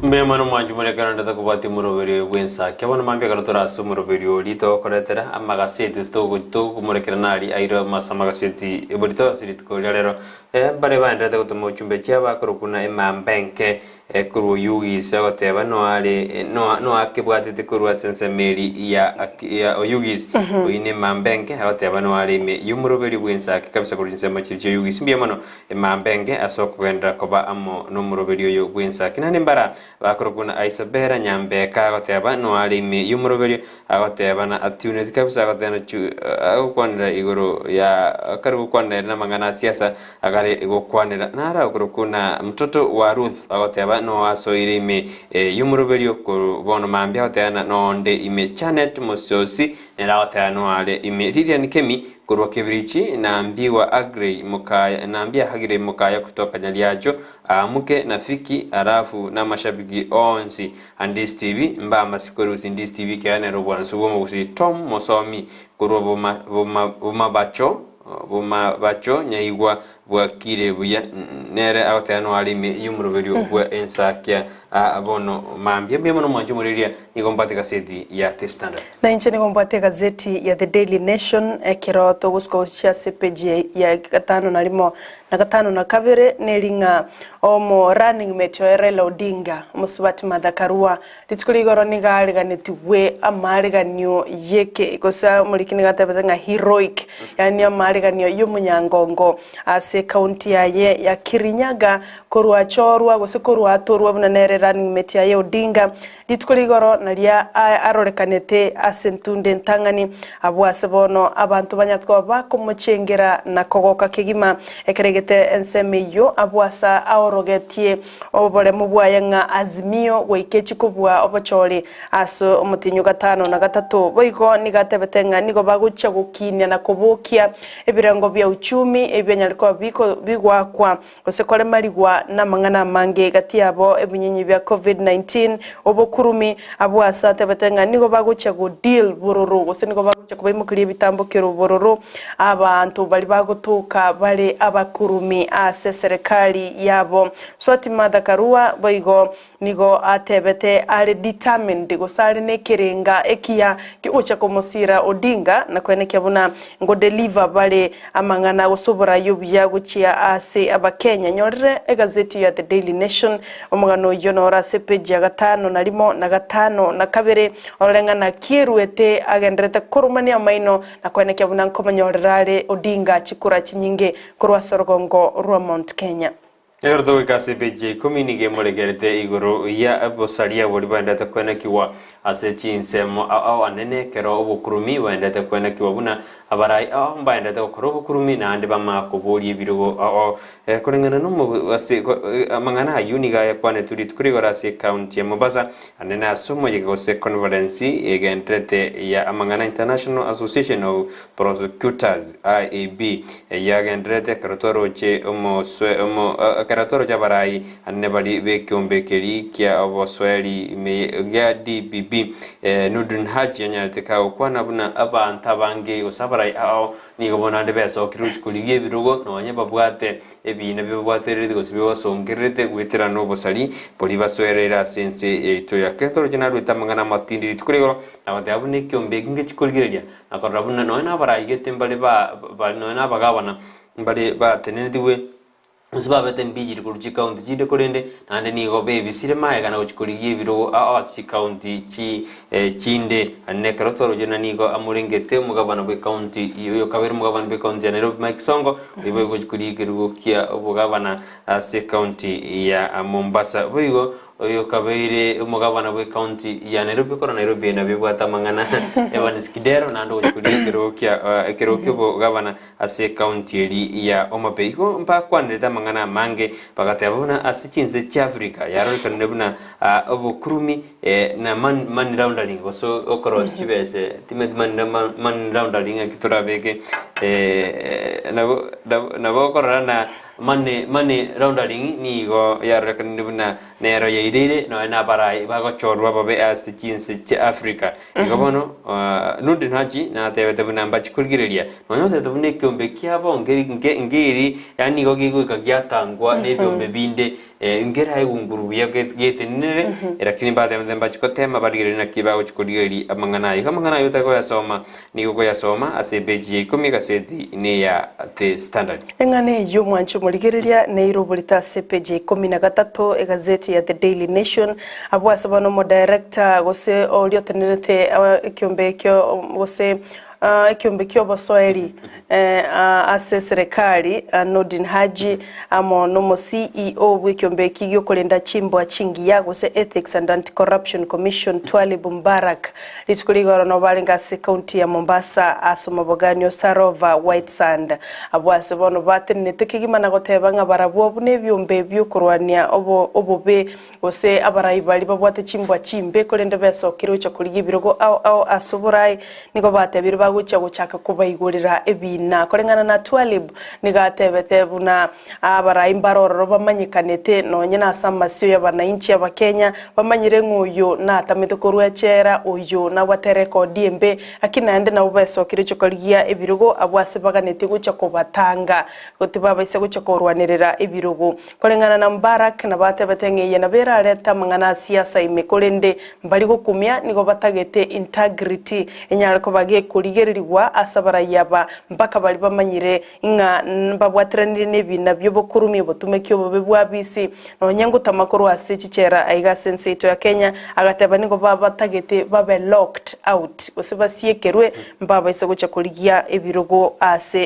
Memano majumure karanda takubati muroberi Ensakia wana mambia karatora su muroberi lito koretera amagaseti sto kumurekera nali airo masa magaseti ebolito siritko lero bare bande takutomo chumbe cyaba korokuna emambenke kuru yugi sagoteba no akibwatete kuru asensemeri ya oyugis oine mambenke agoteba no ali me yumuroberi Ensakia kabisa kurinse chibyo yugi simbia mano emambenke asoko kwenda koba amo no muroberi yo Ensakia nane mbara bakorokuna Isabera nyambeka agoteba no ali me yumuroberi agoteba na atune kabisa agotena agokwanira igoro ya karugukwanira na mangana siasa agare igokwanira nara akorokuna mtoto wa Ruth agoteba no aso irime yumuroberi ko mambia agotena no nde ime Janet Mososi nera agotena no ale ime Lilian Kemi kurwa kibirichi na ambiwa agri mukaya na ambia hagire mukaya kutoka Nyaliacho amuke na fiki arafu na mashabiki onsi Ndizi TV mba masikoro Ndizi TV kyane robwansu bomo kusi Tom Mosomi kurwa buma bacho nyaigwa bwakire buya nere agotano alime yumuroberi bwa Ensakia abono mambia byemono mwanju muriria nikompate gazeti ya The Standard na inche nikompate gazeti ya The Daily Nation kiroto gusko cia CPG ya gatano na limo na gatano na kabere nelinga omo running mate Raila Odinga musubati madakarua litikuligoro nigaliganitiwe amaliganyo yeke kosa mulikini gatebanga heroic yani amali kariganio y'omunyangongo ase county yaye ya Kirinyaga korwa chorwa gose korwa atorwa bunanere running mate yaye Odinga litkuligoro naria arorekanete ase ntunde ntang'ani abwase bono abantu banyatwa bakomuchengera na kogoka kigima ekeregete ensemeyo abwasa aorogetie oboremo bwaye ng'a azimio gweikechi kubwa obochori aso omutinyu 5 na 3 boigo nigatebete ng'a nigo bagucha gukinia na kubukia ebirango bya uchumi ebyanyariko bigwakwa gose kole marigwa na mang'ana mange gati yabo ebinyinyi bya COVID-19 obokurumi abwasa tebete ng'a nigo bagucha go deal bororo gose nigo bagucha kubaimukiri bitambukiro bororo abantu bali bagutuka bali abakurumi ase serikali yabo Swati Martha Karua boigo nigo atebete ari determined gosari nekirenga ekia kigucha komosira Odinga na kwenekya buna ngo deliver bale amang'ana gusubura yubya guchia ase abakenya nyorere egazeti ya The Daily Nation omugano yonora se page ya 5 na limo na 5 na 2 orengana kieruete agendrete kurumania maino na kwenekya buna nkomanyorerare Odinga chikura chinyinge kurwa sorogongo rwa Mount Kenya. Erdo ikase beje kominige molegerete igoro ya abosaria boli bandata kwena kiwa ase chinsemo au anene kero obukurumi bandata kwena kiwa buna abarai au bandata okoro obukurumi na ande bama koboli ebirogo au kurengana no ase amangana ayuniga ya kwane turi tukurigora ase county ya Mombasa anene asomo yego se conference egentrete ya amangana International Association of Prosecutors IAB ya gentrete karotoro che omo karatoro jabarai anne bali bekombekeri kia obosweli me ya DBB nudun haji anyate ka okwana buna abanta bange osabarai ao ni gobona de beso kiruch kuligie birugo no anya babwate ebina bibwate rede gosibe wasongerete gwitira no bosali boli baswerera sense eto ya ketoro jenaru tamangana matindi tukurego abate abune kyombe nge chikuligeria akorabuna no na barai getembale ba no na bagabana mbale ba tenediwe usaba bete mbijiri kuruchi county jide korende nande ni go baby sirema kana uchikurigie biro si county chinde anne karotoro jena ni go amurengete mugabana be county yo kabere mugabana be county ya Nairobi Mike Songo ibo go chikurigie rukia mugabana si county ya Mombasa boigo oyo kabere mugabana we county ya Nairobi kora Nairobi na bibwata mangana Evans Kidero nando chikurigie rukia kerokyo mugabana ase county eri ya Omabei ko mpa kwaneta mangana mange bagate abona asichinze cha Africa yaro kanebuna obukurumi na man roundaling so okoro chibese timet man roundaling akitora beke na bokora na mane roundaling ni go yaro kanebuna nero yairire no na barai bago chorwa babe asichinze cha Africa igobono nudin haji na tebete buna mbachikulgirelia no tebune kyombe kyabo ngeri yani go gigo kagyatangwa nebyombe binde ngera igunguru yagetenere lakini baada ya mzemba chikotema barigere na kibao chikoliri amangana kamangana yotako yasoma niko yasoma asebeji komi gaseti ne ya The Standard engane yo mwanchu muligereria neirobulita sepeji 13 egazeti ya The Daily Nation abwasabano mo director gose oliotenerete kyombekyo gose kyombekyo boswahili ase serikali Nordin Haji amo nomo CEO wikyombeki gyo kolenda chimbo achingi yago se Ethics and Anti-Corruption Commission Twali Mbarak litkuligoro no balinga se county ya Mombasa asomaboganyo Sarova White Sand abwase bono batenete kigimana gotebanga barabwo bune byombe byokurwania obobe ose abarayibali babwate chimbo achimbe kolenda beso kirucha kuligi birogo au asuburai niko batebiro bagucha guchaka kubayigurira ebina kolengana na Twalib nigatebete buna abarayi mbaroro bamanyikanete nonye na samasyo y'abananchi y'abakenya bamanyire nguyo na tamedokorwa chera uyo na watereko diembe akinande na ubeso kiricho koligia ebirugo abwase baganete gucha kubatanga gotiba baise gucha korwanirira ebirugo kolengana na Mbarak na batebete ngeye na bera leta mangana siasa imekolende mbali gukumya nigo batagete integrity enyariko bagiye kuri kurigererwa asabara yaba mpaka bali bamanyire inga mbabwatiranire n'ebina by'obukurumi obutumeki obubi bwa bisi nonyanguta amakuru ase chichera aiga sense ito ya Kenya agateba nigo babatagete babe locked out gose basiekerwe mbaba iso gocha kurigia ebirogo ase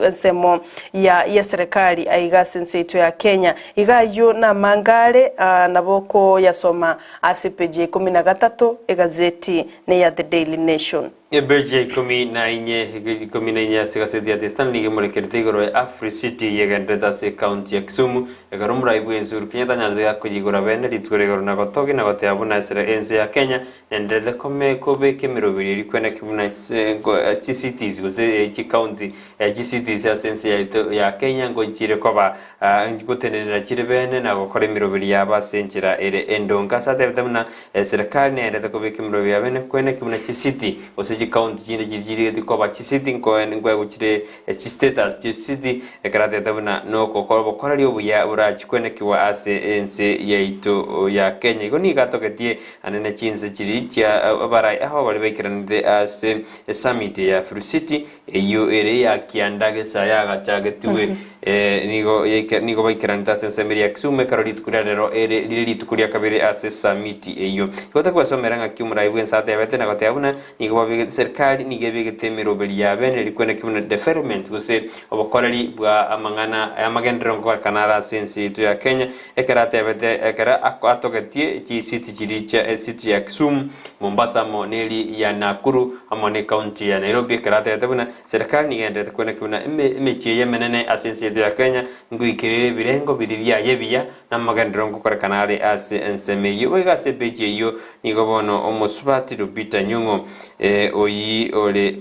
ensemo ya serikali aiga sense ito ya Kenya igayo na mangare naboko yasoma ase page 13 egazeti ne ya The Daily Nation. Ebeje 14 sigaseti ya Stanley gemurekerete igoro ya Afri City yegendeta se county ya Kisumu egarumura ibwenzuru Kenya nyalde kuyigura bene litgoregoro na gotogi na gote abuna sere ense ya Kenya endede kome kobe kemirobiri rikwena kibuna cities gose chi county cities ya sense ya Kenya ngojire koba ngotenera chire bene na gokore mirobiri yaba senchira ere endonga sate betamna serikali ne endede kobe kemirobiri ya bene kwena kibuna city ose county jine jiri dikoba city ko ngwe guchire status city ekarate tabuna no kokoro korali obuya urachi kwene kiwa ase ense yaito ya Kenya igoni gatoketie anene chinse chiri cha barai aho bali bekiranide ase summit ya Afri City iyo ere ya kiandage saya gachagetuwe nigo bekiranida sense meri ya Kisumu karoli tukurero ere lili tukuria kabere ase summit iyo gota kwa someranga kyumura ibwen sate yabete na gote abuna nigo serikali nigebegete mirobeli ya bene likwene kibuna deferment gose obokorali bwa amangana amagendero ngo kanara sense itu ya Kenya ekarate bete ekara atoketie chi city chiricha city ya Kisumu Mombasa moneli ya Nakuru amone county ya Nairobi ekarate tabuna serikali nigendete kwene kibuna emeche yemenene asense itu ya Kenya nguikirire birengo biribya yebiya namagendero ngo kanare ase ensemeyo wega se beje yo nigobono omosubati rubita nyungo oyi ole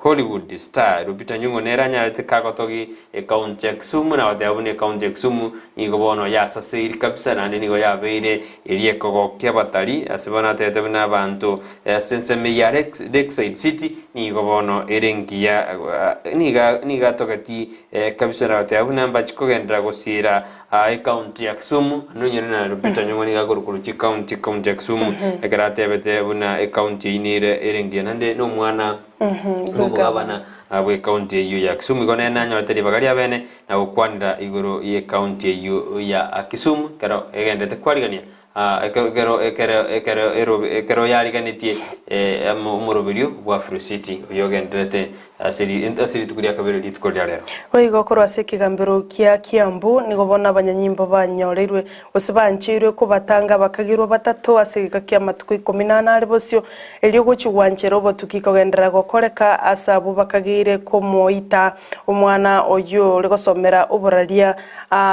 Hollywood star Rupita Nyong'o neranya alete kagotogi county ya Kisumu na wate abune county ya Kisumu nigobono yasasiri kabisa nande nigo yabeire elieko kyabatali asibona tete bina abantu sense meya Lakeside City nigobono erengia niga tokati kabisa na wate abune mbachikogendra gosira county ya Kisumu nonyene na Rupita Nyong'o niga gorukuru chi county ya Kisumu ekarate bete buna county inire erengia nande no mwana gabana abwe county iyo ya Kisumu igone nanya bateri bagalia bene na gukwanira igoro ye county iyo ya Kisumu karo egendete kwarigania ekero yariganitie umurobirio wa Afri City yogendete asiri tukuria kabere litkolia lero oigo korwa sekigambiro kia Kiambu nigobona abanyanyimbo banyoreirwe gose banchirwe ko batanga bakagirwa batatu asika kia matuko 18 ari bosio elio gochigwanchero botuki kogendera gokoreka asabu bakagire ko moita omwana oyo legosomera oboraria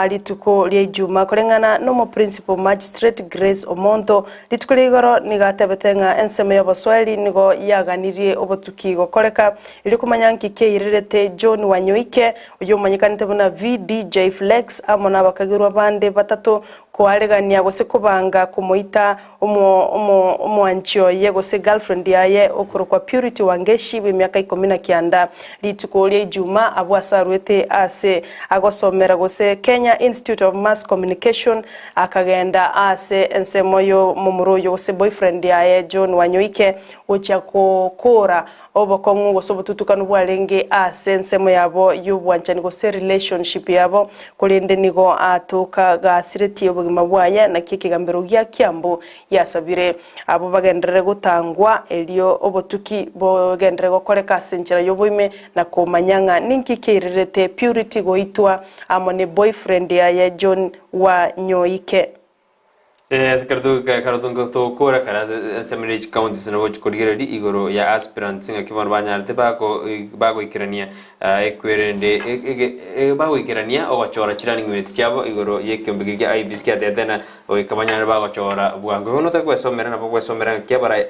lituko lya Ijuma korengana no mo principal magistrate Grace Omonto lituko ligoro nigatebetenga enseme y'abaswali nigo yaganirie obotuki gokoreka iliko manyanki ke irerete John Wanyoike uyo manyikanite buna VDJ Flex amona bakagirwa bande batatu kwaregania gose kubanga kumoita omwanchio ye gose girlfriend yaye okurukwa Purity Wangeshi b'imyaka 19 lituko lya Ijuma abwasarwete ase agosomera gose Kenya Institute of Mass Communication akagenda ase ensemoyo mumuroyo gose boyfriend yaye John Wanyoike ucha kokora obokongo gosobututukanu bwarenge asensemo yabo y'ubwanchani gose relationship yabo kulende nigo atoka gasireti obugima bwaya na kikigambiro gya Kiambu yasabire abo bagendere gutangwa elio obotuki bogendere gokoreka senchera yoboime na komanyanga ninkikirerete Purity goitwa amone boyfriend ya John Wanyoike Karadunga to kora kara seminary county sino chikodigeri igoro ya aspirants nga kibano banyarte bago ikirania ekwerende bago ikirania ogachora chirani ngwete cyabo igoro yekyombe gya IBC kyatena oikabanyana bago chora bwango no takwesomera na bwesomera kyabara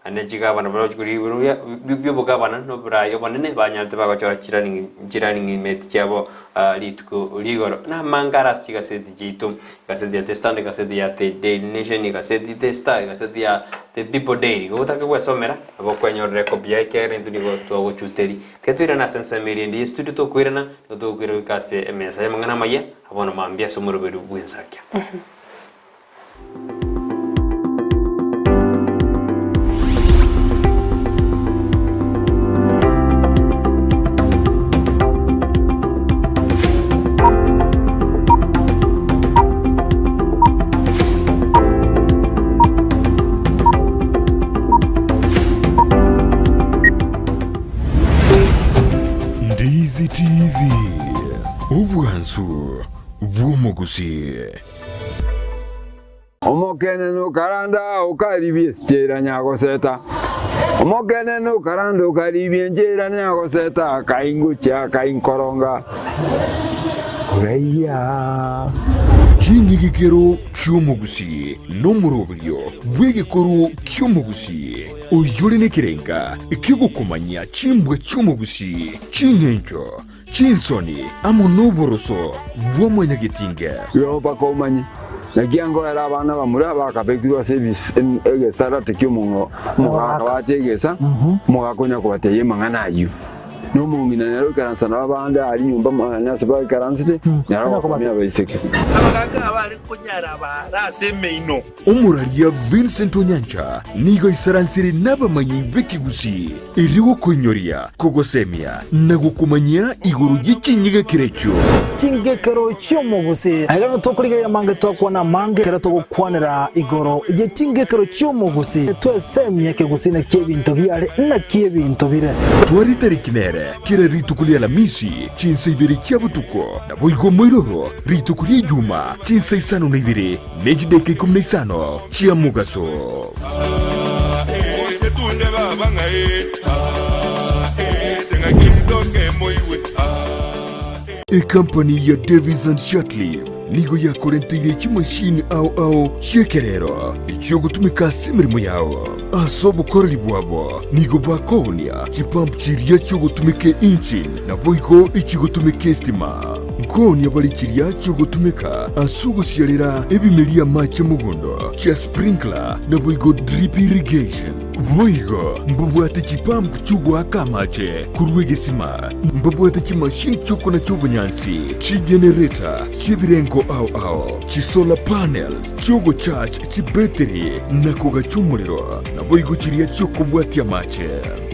anejiga bana baro chikuri byo bana no brayo banene banyarte bago chora chirani ngwete cyabo litko ligoro na mangara siga seti jitum gasedi atestande gasedi ate Daily Nation gasedi testa gasedi ya the people daily go taka kwesomera abo kwenyorere kopia ikere ntu nigo to chuteri ketwira na sense meri ndi studio to kwirana to kwira kase mesa yamangana maya abona mambia somuro beru Ensakia Ndizi TV obwansu bw'omugusi. Omokene no karanda ukaribie stera nyago seta. Omokene no karanda ukaribie njera nyago seta kaingucha kainkoronga. Kuraiya. Chingigikero cy'omugusi n'omurobyo bw'egikoro cy'omugusi oyore n'ekirenga ekigukumanya chimbwe cy'omugusi chinyencho chinsoni amo n'oboroso bw'omwenyagitinga yoba komanye nagiango era abana bamura bakabekirwa service egesara tekyomungo mugaka bategesa mugakonya kubateye mangana yu no mungina nero karansana abanda ari nyumba manyasa ba karansite naro bakomya bayiseke abaganga abari kunyara baraseme ino omuralia Vincent Onyancha nigo isaransiri n'abamanyi b'ekigusi iriwo konyoria kogosemia nagukumanya iguru y'ichinyiga kirecho chingekero cy'omugusi agano tokuriga mange tokwana mange kera togukwanira igoro ye chingekero cy'omugusi twesemye kegusi na kebinto byare na kebinto bire twari tarikinere kira ritukulia la misi chinsa ibiri chabutuko na boigo moiroro ritukulia juma chinsa isano na ibiri nejideke kumna isano chia mugaso a company ya Davis and Shortlive nigo yakorentire chimashini au shekerero icho gutumika simirimo yawo asobo korali bwabo nigo bakonia chipampu chiria cyo gutumike engine na boigo ichi gutumike stima nkoni abali chiria cyo gutumika asugusyalira ebimelia mache mugondo cha sprinkler na boigo drip irrigation boigo mbubwate chipampu chugwaka mache kurwegesima mbubwate chimashini choko na chobunyansi chi generator chibirengo au chi solar panels chogo charge chi battery na koga chumuliro na boigo chiria choko bwati ya mache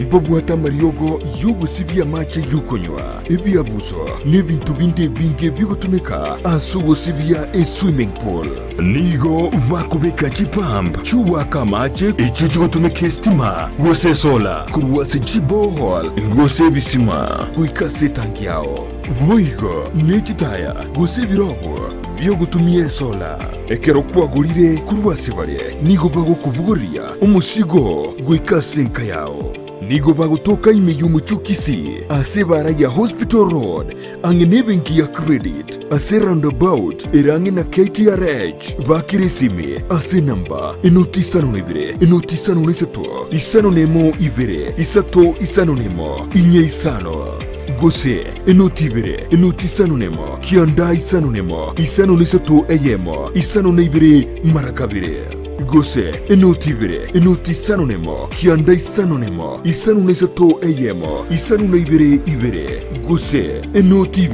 mbubwata mariogo yugo sibia mache yukonywa ebiabuso n'ebintu binde binge bigutumika asugo sibia e swimming pool nigo vakubeka chipamp chuwaka mache icho chigutumika estima gose sola kuruwase chibohol gose bisima wikase tanki yao boigo nechitaya gose birobo byo gutumie sola ekero kwagurire kuruwase bare nigo bagukubuguria umusigo gwikase nka yao nigo bagutoka imeyu muchukisi ase bara ya Hospital Road angenebenki ya credit ase roundabout irangi na KTRH bakirisimi ase namba inotisano neseto isano nemo ibere isato isano nemo inye isano gose enoti isano nemo kianda isano nemo isano neseto eyemo isano neibere marakabire gose enoti isano nemo kianda isano nemo isano neseto eyemo isano neibere ibere gose enoti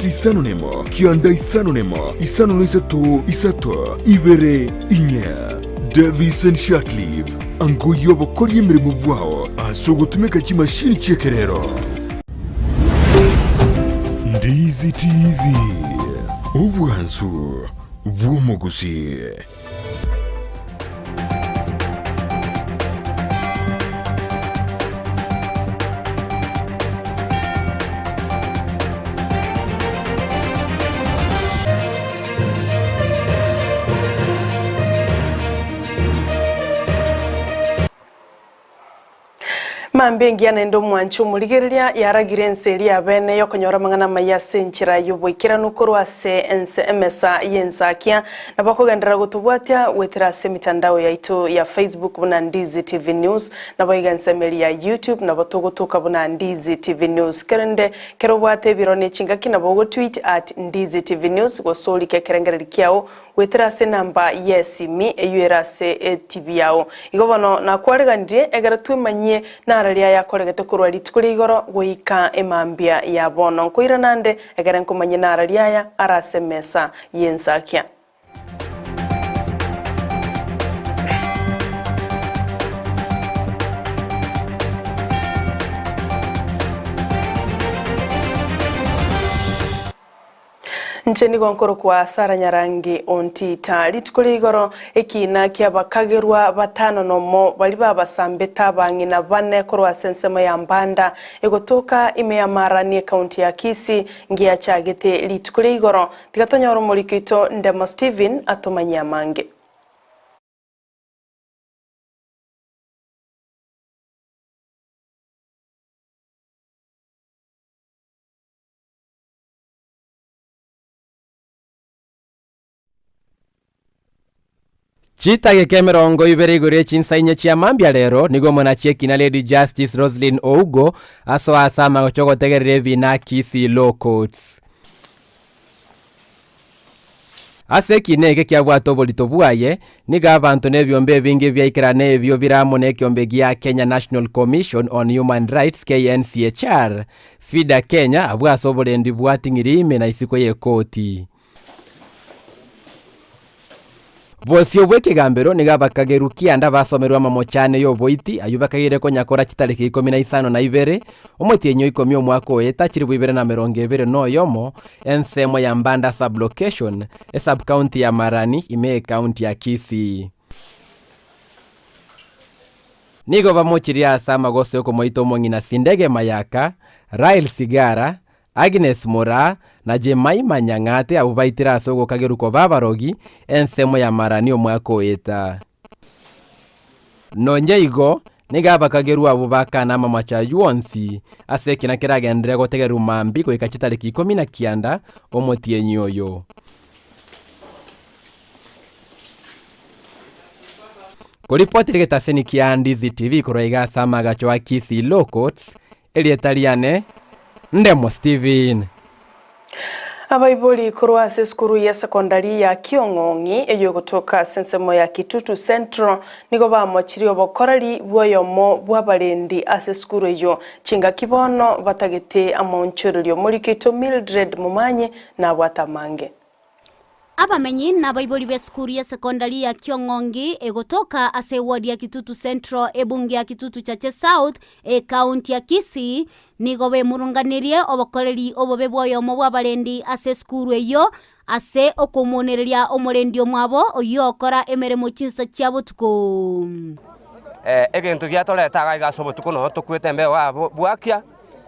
isano nemo kianda isano nemo isano neseto isato ibere inya Davis and Shortlive ango yobo kori emirimo bwao asogotumeka chimashini chekerero Ndizi TV obwansu bw'omugusi. mambengi anendo mwanchu muligereria yaragire enseri abene yokonyora mangana mayase nchira yubwikira nukuru ase emesa yensakia na bakogandira gutubwatya wetira ase mitandao yaitu ya Facebook buna Ndizi TV News na bayigansemeli ya YouTube na batogotoka buna Ndizi TV News kerende kerobwate birone chingaki na bogo tweet @Ndizi TV News gosoli kekerengereri kyao wetira ase namba yesimi eyuera ase TV yao igobono na kwaregandie egara twimanye na araria yakoregete kurwa litukuri igoro goika emambia ya bono nkoira nande egara nkomanye na araria ya arasemesa yensakia Ncheni gonkoro kwa Sara Nyarangi ontita litukuli igoro ekina kia bakagerwa batano nomo bali babasambeta bangina bane korwa sensemo ya Mbanda egotoka imeyamaranie kaunti ya Kisii ngia chagete litukuli igoro tigatonyoro molikito Ndemo Steven atomanya mange. Chita geke mirongo ibere igore chinsainye chia mambia lero nigo mwana cheki na Lady Justice Roslyn Ougo aso asama gochoko tegerere bina Kisii Law Courts. Aseki neke kia bwato bolito buaye niga abantu nebyombe bingi byaikirane ebyo biramo nekyombe gya Kenya National Commission on Human Rights KNCHR FIDA Kenya abwaso bolendi bwatingirime na isiko ye koti. Bosio bweke gambero niga bakagerukia nda basomerwa mamochane yo boiti ayubakagire ko nyakora kitariki 15 na ibere omotienyo 10 omwaka oyeta chiri bwibere na 20 no yomo ensemo ya Mbanda sublocation sub county ya Marani ime county ya Kisii. Nigo bamochiria sama gose ko moito mongina Sindege Mayaka, Rail Sigara, Agnes Mora na Jemaima Nyang'ate abo baitira asogo kageruko babarogi ensemo ya Marani omwaka oyeta. Nonye igo niga bakageru abo bakana mamacha yuonsi aseki na kiragendere gotegeru mambi ko ikachitariki 19 omotienyi oyo. Kuripoti getaseni kia Ndizi TV kuroiga sama gacho wa Kisii Law Courts Elietaliane Ndemo Steven. Abaiboli kurwa seskuru ya sekondari ya Kiong'ong'i eyo gotoka sensemo ya Kitutu Central nigo bamochiri obokorari bwoyomo bwabalendi aseskuru eyo chinga kibono batagete amonchoryo molikito Mildred Mumanye na bwatamange. Abamenyi na baiboli beskuru ya sekondari ya Kiong'ong'i egotoka ase ward ya Kitutu Central ebunge ya Kitutu Chache South county ya Kisii nigo bemurunganirie obokoreri obobe bwoyomo bwabalendi ase skuru eyo ase okomonereria omorendi omwabo oyo okora emeremo chinsa chiabo tuko egento giatoretaga igasobotuko no tukwete mbe wa bwakia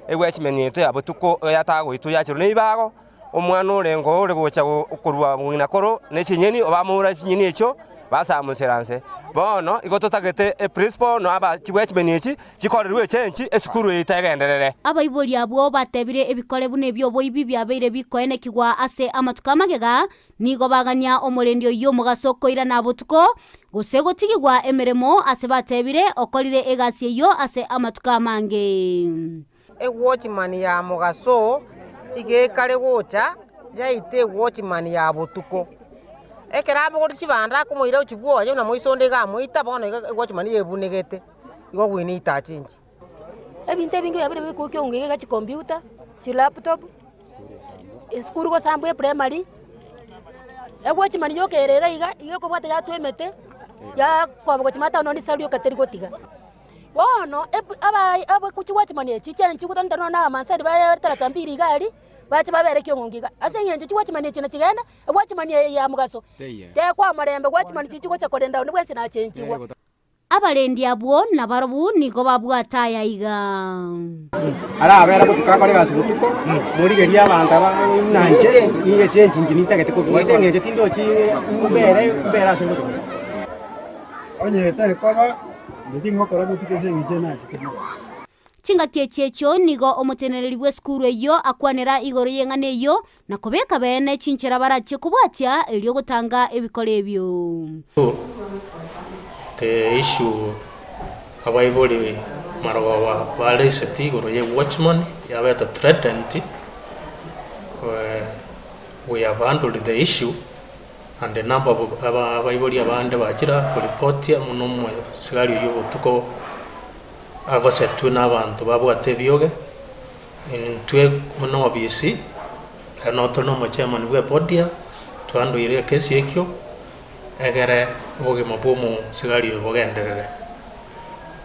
egwechimenyeto ya botuko yatagwitu yachiro ni ibago omwana orengo ore gocha okorwa mwina koro ne chinyeni obamura chinyeni echo basamuseranse bono igototagete principal no aba chibwechimenyechi chikorerwe chenchi esukuru itegenderere abaiboli abo batebire ebikore bune byo boibi byabeire bikoene kigwa ase amatuka magega nigo bagania omorendi oyo mugasoko ira na botuko gosego tigigwa emeremo ase batebire okorire egasi eyo ase amatuka mange watchman ya mugaso ige kare gocha yaite watchman ya botuko ekerabo goti chibanda kumoira uchibwo ayo na moisonde ga moita bono watchman yebunegete igo gwini itachinji ebinte bingi yabire biko kyongege ga computer chi laptop iskuru go sambu primary watchman yokerega iga ko bwate ya twemete ya kwa chimata no ni salio kateri gotiga bono aba kuchi watchman echi chenchi gutandana na mansari ba tara chambiri gari bachi babere Kiong'ong'i ase nyenje watchman echi na chigenda watchman ya mugaso te kwa marembe watchman chichi gocha korenda ni bwese na chenchiwa abalendi abo na barobu nigo babwata ya iga ara abera kutukakore basubutuko muri geria abantu nanje ninge chenchi nitagete ko twese ngeje tindochi ubera subutuko onye koba ndingo kora butikese ngije na kitimo chinga kiechecho nigo omotenereri bwe skuru eyo akwanera igoro yengane eyo na kobeka bene chinchera barache kubwatia elio gutanga ebikore ebyo. The issue abaiboli marawa wale seti igoro ye watchman yabeta threatened we have handled the issue and the number of abaiboli abande bachira kuripotia muno mwe sigari yo tuko agosetu n'abantu babwate byoge intwe muno BC no chairman we podia twando ire kesi ekyo egere boge mabomo sigari bogenderere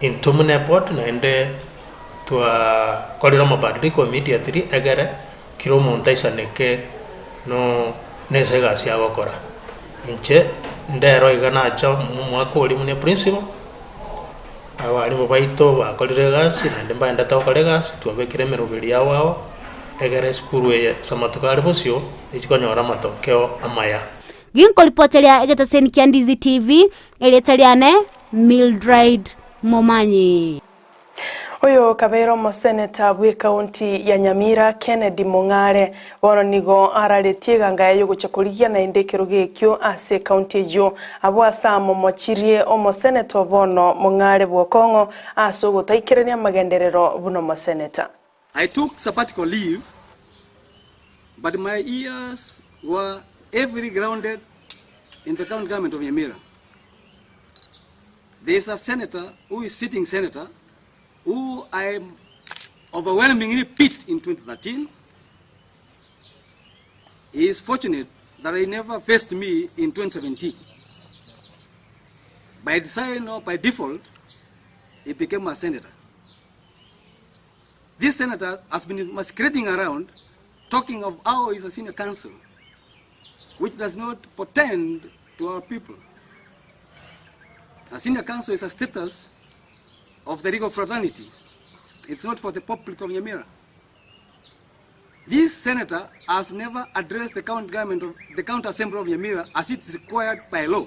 intumune pot na ende twa kolira mabadiliko immediately egere kiro montaisa neke no nese egasi agokora inche ndero iga nacha mwaka ori mune principal abarimu baito bakorire egasi naende mbaenda togokora egasi twabekire emeroberi yao egere esukuru eye samatukari bosio ekikonyora amatokeo amaya ginkoripotera egeteseni kia Ndizi TV eretariane Mildred Momanyi. Uyu kabero museneta bwe kaunti ya Nyamira Kennedy Mung'are bono nigo araretie ganga yo guchakurigia na indekero gekyo ase kaunti yo abo asamo mochirie omuseneta bono Mung'are bwokongo aso gutaikirania magenderero buno museneta. I took sabbatical leave, but my ears were heavily grounded in the county government of Nyamira. There is a senator who is sitting senator who I overwhelmingly beat in 2013. He is fortunate that he never faced me in 2017. By design or by default, he became a senator. This senator has been masquerading around, talking of how he is a senior counsel, which does not portend to our people. A senior counsel is a status of the legal fraternity. It's not for the public of Nyamira. This senator has never addressed the county government of the county assembly of Nyamira as it is required by law.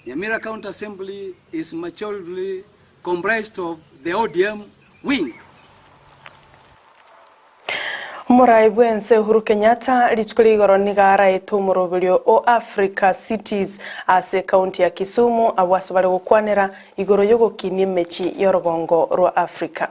Nyamira County Assembly is majorly comprised of the ODM wing. Murai bwense Uhuru Kenyatta lichukuli igoro nigara etumurubulyo o Africa Cities ase county ya Kisumu abwase bali gukwanira igoro yo gukinia mechi y'orugongo rwa Africa.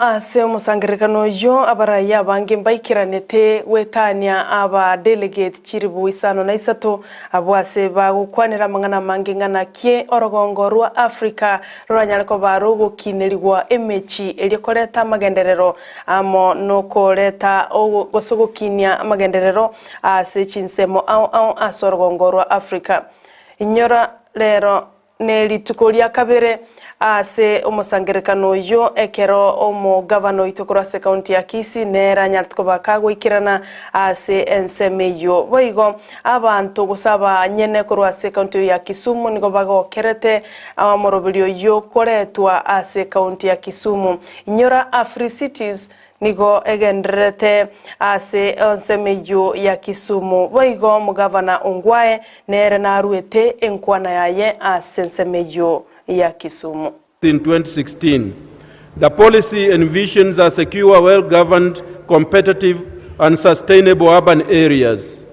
Ase omusangirikano yo abaraya bange mbayikiranete wetania aba delegate chiribu isano na isato abwase bagukwanira mangana mange ngana kie orogongo rwa Africa ruranyariko baro gukinirwa emechi elikoreta magenderero amo no koleta gosogokinia magenderero ase chinsemo au asorogongo rwa Africa inyora lero nelitukolia kabere ase omusangirikano yo ekero omo governor itokora se county ya Kisii nera nyartko bakago ikirana ase ensemeyo boigo abantu gusaba nyene korwa se county ya Kisumu nigo bago kerete amorobilyo yo koretwa ase county ya Kisumu inyora Afri Cities nigo egendrete ase ensemeyo ya Kisumu boigo mugavana Ongwae nera naruete enkwana yaye ase ensemeyo ya Kisumu. In 2016, the policy envisions a secure, well-governed, competitive and sustainable urban areas.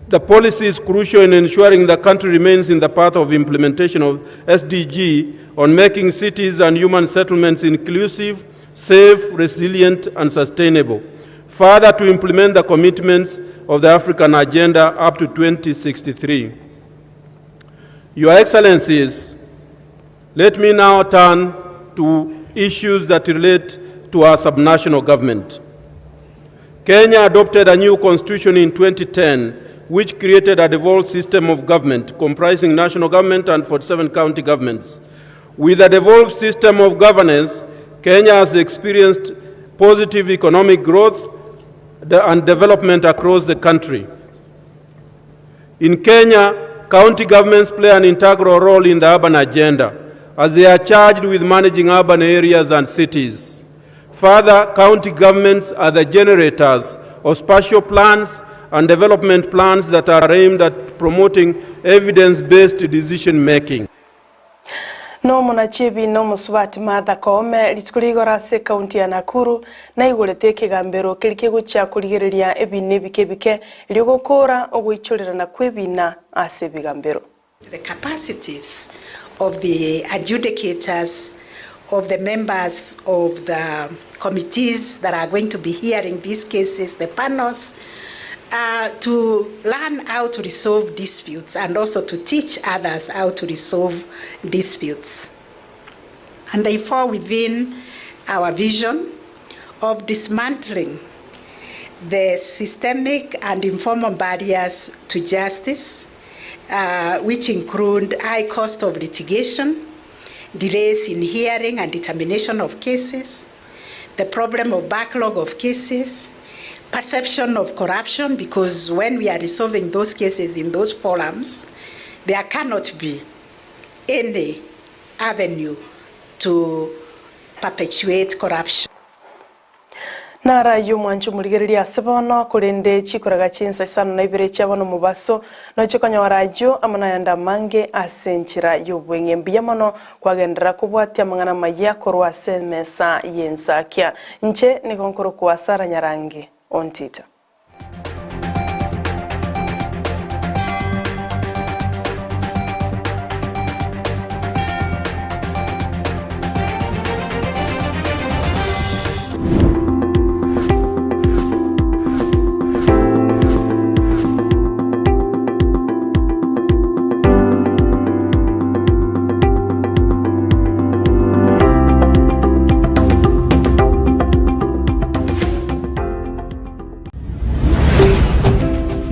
The policy is crucial in ensuring the country remains in the path of implementation of SDG on making cities and human settlements inclusive, safe, resilient and sustainable. Further, to implement the commitments of the African Agenda up to 2063. Your Excellencies, let me now turn to issues that relate to our subnational government. Kenya adopted a new constitution in 2010, which created a devolved system of government comprising national government and 47 county governments. With a devolved system of governance, Kenya has experienced positive economic growth and development across the country. In Kenya, county governments play an integral role in the urban agenda, as they are charged with managing urban areas and cities. Further, county governments are the generators of spatial plans and development plans that are aimed at promoting evidence-based decision-making. No munachibi no musubati Martha Koome litukuligora se county ya Nakuru na igurete kigambero kirikego cha kurigereria ebine bikebike lyogokora ogwichurira na kwebina ase bigambero. The capacities of the adjudicators, of the members of the committees that are going to be hearing these cases, the panels, to learn how to resolve disputes and also to teach others how to resolve disputes. And therefore, within our vision of dismantling the systemic and informal barriers to justice, which include high cost of litigation, delays in hearing and determination of cases, the problem of backlog of cases, perception of corruption, because when we are resolving those cases in those forums, there cannot be any avenue to perpetuate corruption. Nara y'umwanju murigereria sebono kurinde chikoraga chinsa isano na ibere cyabono mubaso no chikonyora amana yanda mange asenchira y'ubwenge mbiyamono kwagendera kubwatya mangana maya korwa semesa yensakia nche nikonkoro kwa Sara Nyarangi ontita.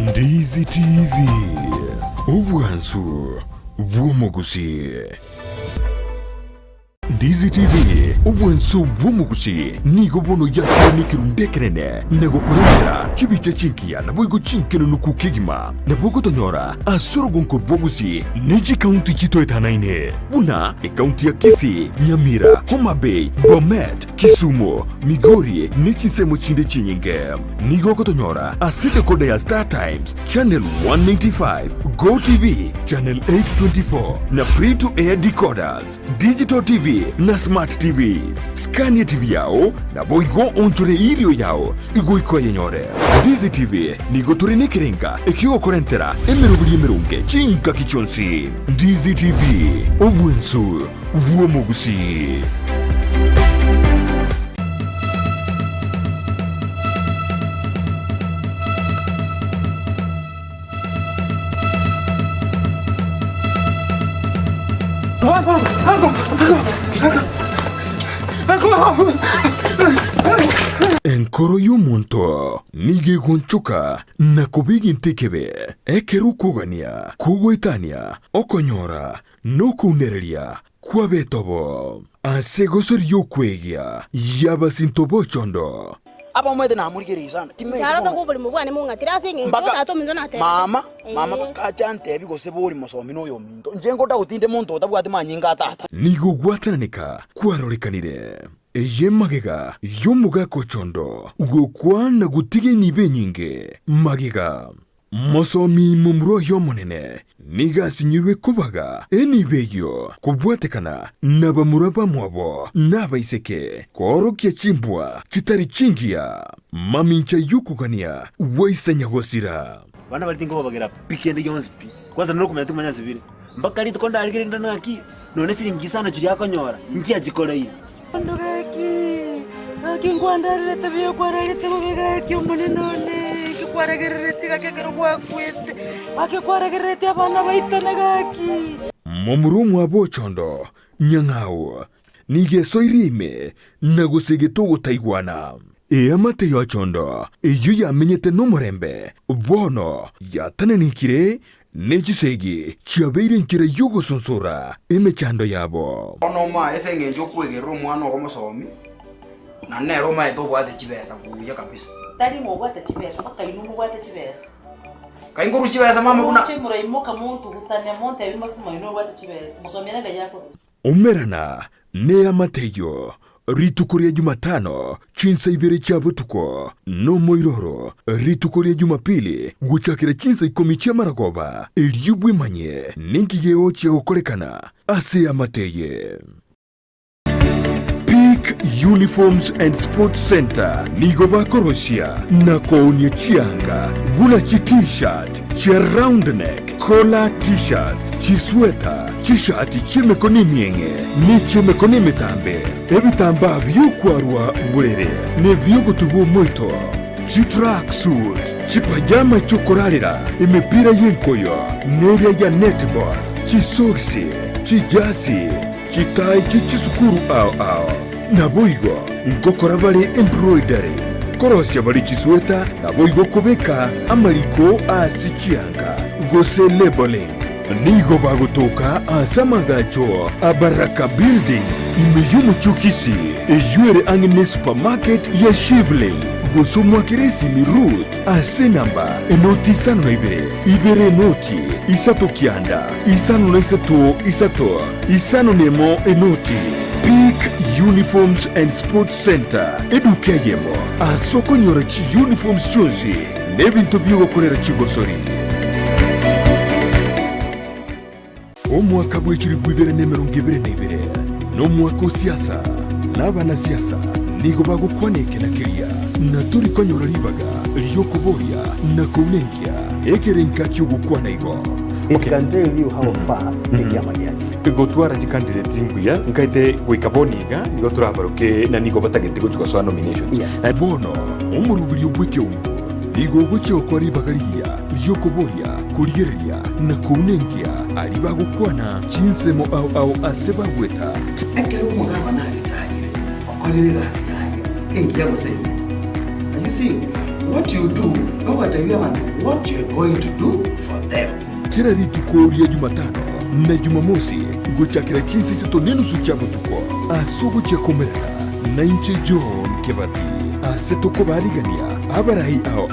Ndizi TV Ubwansu Bwumugusi. Ndizi TV Ubwansu Bwumugusi nigo bono yakoni kirundekerene nego kurendera chibiche chinkia na boigo chinkeno nukukigima na bogo tonyora asoro gonko bwogusi neji county chito etanaine buna county ya Kisii, Nyamira, Homa Bay, Bomet, Kisumu, Migori nechi semo chinde chinyinge nigo kotonyora asite kode ya Star Times channel 195, Go TV channel 824 na free to air decoders, digital TV na smart TVs. Scania TV yao na boigo ontore ilio yao igo iko yenyore. Ndizi TV nigo turine kirenga ekio korentera emerubuli emerunge chinka kichonsi. Ndizi TV Ubwensu Bwumugusi. Enkoro y'umuntu nige gonchuka na kubigi ntekebe ekeru kugania kugwetania okonyora no kunereria kwa betobo asegosor yokwegia yaba sintobo chondo aba mwede na murigeri sana cyaro no kubuli mubwane mungatira singe ngato mindo nate mama bakachante bigose buri musomi no yo mindo njengo dagutinde muntu otabwate manyinga tata nigo gwatananika kwarorekanire magega yomuga kochondo ugokwana gutige nibe nyinge magega mosomi mumro yomonene niga sinyirwe kubaga enibeyo kubwatekana nabamuraba mwabo nabaiseke korokia chimbwa chitari chingia mamincha yukugania waisanya gosira bana balitingo bagera pikende yonspi kwanza no kumenya tumanya zibiri mpaka lito konda aligenda no aki none siringisana churi yakonyora ntia zikolei Aki ngwandarire tabiyo kwararite mubigaki umune none kikwaregerete kakekero kwakwete akikwaregerete abana baitanagaki momuru mwabo chondo nyangao nige soirime nagusege togo taigwana amate yo chondo eyo yamenyete no murembe bono yatanenikire nechisegi chiabeire nkire yugo sonsura emechando yabo ono ma ese ngenjo kwegero mwana okomosomi na nero ma eto bwate chibesa kuya kabisa tali mo bwate chibesa paka inu bwate chibesa kainguru chibesa mama kuna chimura imoka muntu gutanya monte abimosimo inu bwate chibesa musomera yako umerana ne amateyo ritukuria Jumatano chinsa ibere chabutuko no moiroro ritukuria Jumapili guchakira chinsa ikomichia maragoba eliubwe manye ninkigeo chia gukorekana ase amateye. Peak Uniforms and Sports Center nigo bakorosia na koonye chianga gula chi t-shirt chia round neck collar t-shirt chi sweater chi shati chimekoni mienge ni chimekoni metambe ebitamba byukwarwa burere ne byogutubu muito chi track suit chi pajama chokorarira imipira yenkoyo neria ya netball chi soksi chi jasi chi tai chi chisukuru ao na boigo ngokora bali embroidery korosia bali chisweta na boigo kubeka amaliko asichianga gose labeling nigo bagutuka asamagacho abaraka building imeyumu chukisi ejuere angine supermarket ya Shivling gusumwa kirisimi root ase namba enoti isano na ibere enoti isato kianda isano na isato isano nemo enoti Peak Uniforms and Sports Center edukeyemo asokonyora chi uniforms chonsi nebintu byogukorera chigosori omwaka bw'ekiri bw'ibere n'emirongo ibere n'ibere n'omwaka osiasa n'abanasiasa nigo bagukwaneke na kiria na turi konyora libaga lyokuboria na kuunenkia ekerenka kyogukwana igo. It can tell you how far ekiama giachi gotwara chikandidate nguya nkaite gwikaboniga nigo turabaruke na nigo batagete guchukwa nominations bono umurubirio bw'ekiumbu nigo guchokwa libaga liya lyokuboria kurigereria na kuunenkia ali bagukwana chinsemo au asebagweta ekero umugaba naritayire okorere gasi yaye engia gusenya. And you see what you do no what you want what you are going to do for them. Kila ritukoria Jumatano na Jumamosi guchakira chinsi sito nenusu cha butuko asubu cha komerera na inche John Kebati asetoko barigania abarahi ao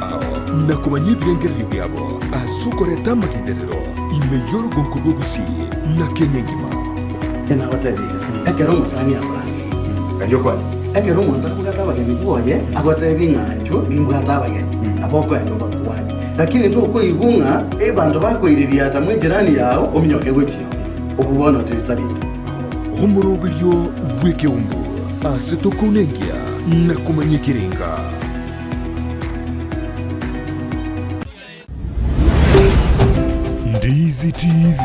na kumanyi byengerero byabo asukoreta magenderero imeyoro gonkogogusi na Kenya ngima ena hoteli ekero musani aburangi kanyo kwa ekero umuntu akugata abageni bwoye agota bingancho bingwata abageni aboko endo bakwani lakini tu uko igunga bantu bakoiriria ata mwijirani yao ominyoke gwechi ububona tiritariki umurubirio bw'ekiumbu asetoko nengia na kumanyikirenga Ndizi TV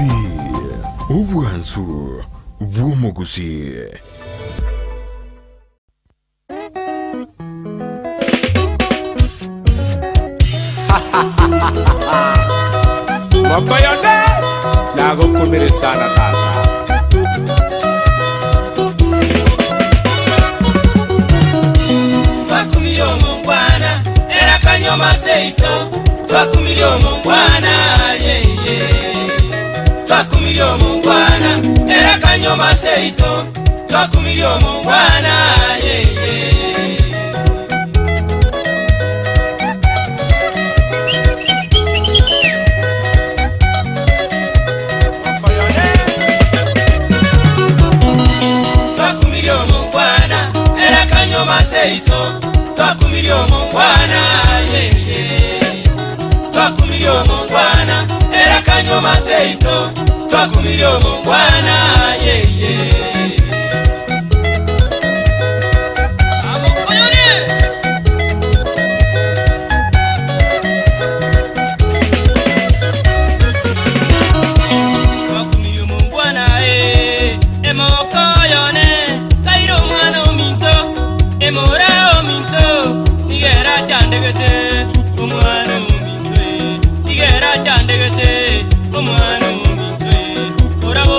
ubwansu bw'omugusi. Makoyone nagukumire sana kaka. Twakumire omungwana era kanyoma seito twakumire omungwana yeye twakumire omungwana era kanyoma seito twakumire omungwana yeye twakumire omungwana era kanyoma seito twakumire omungwana yeye twakumire omungwana era kanyoma seito twakumire omungwana yeye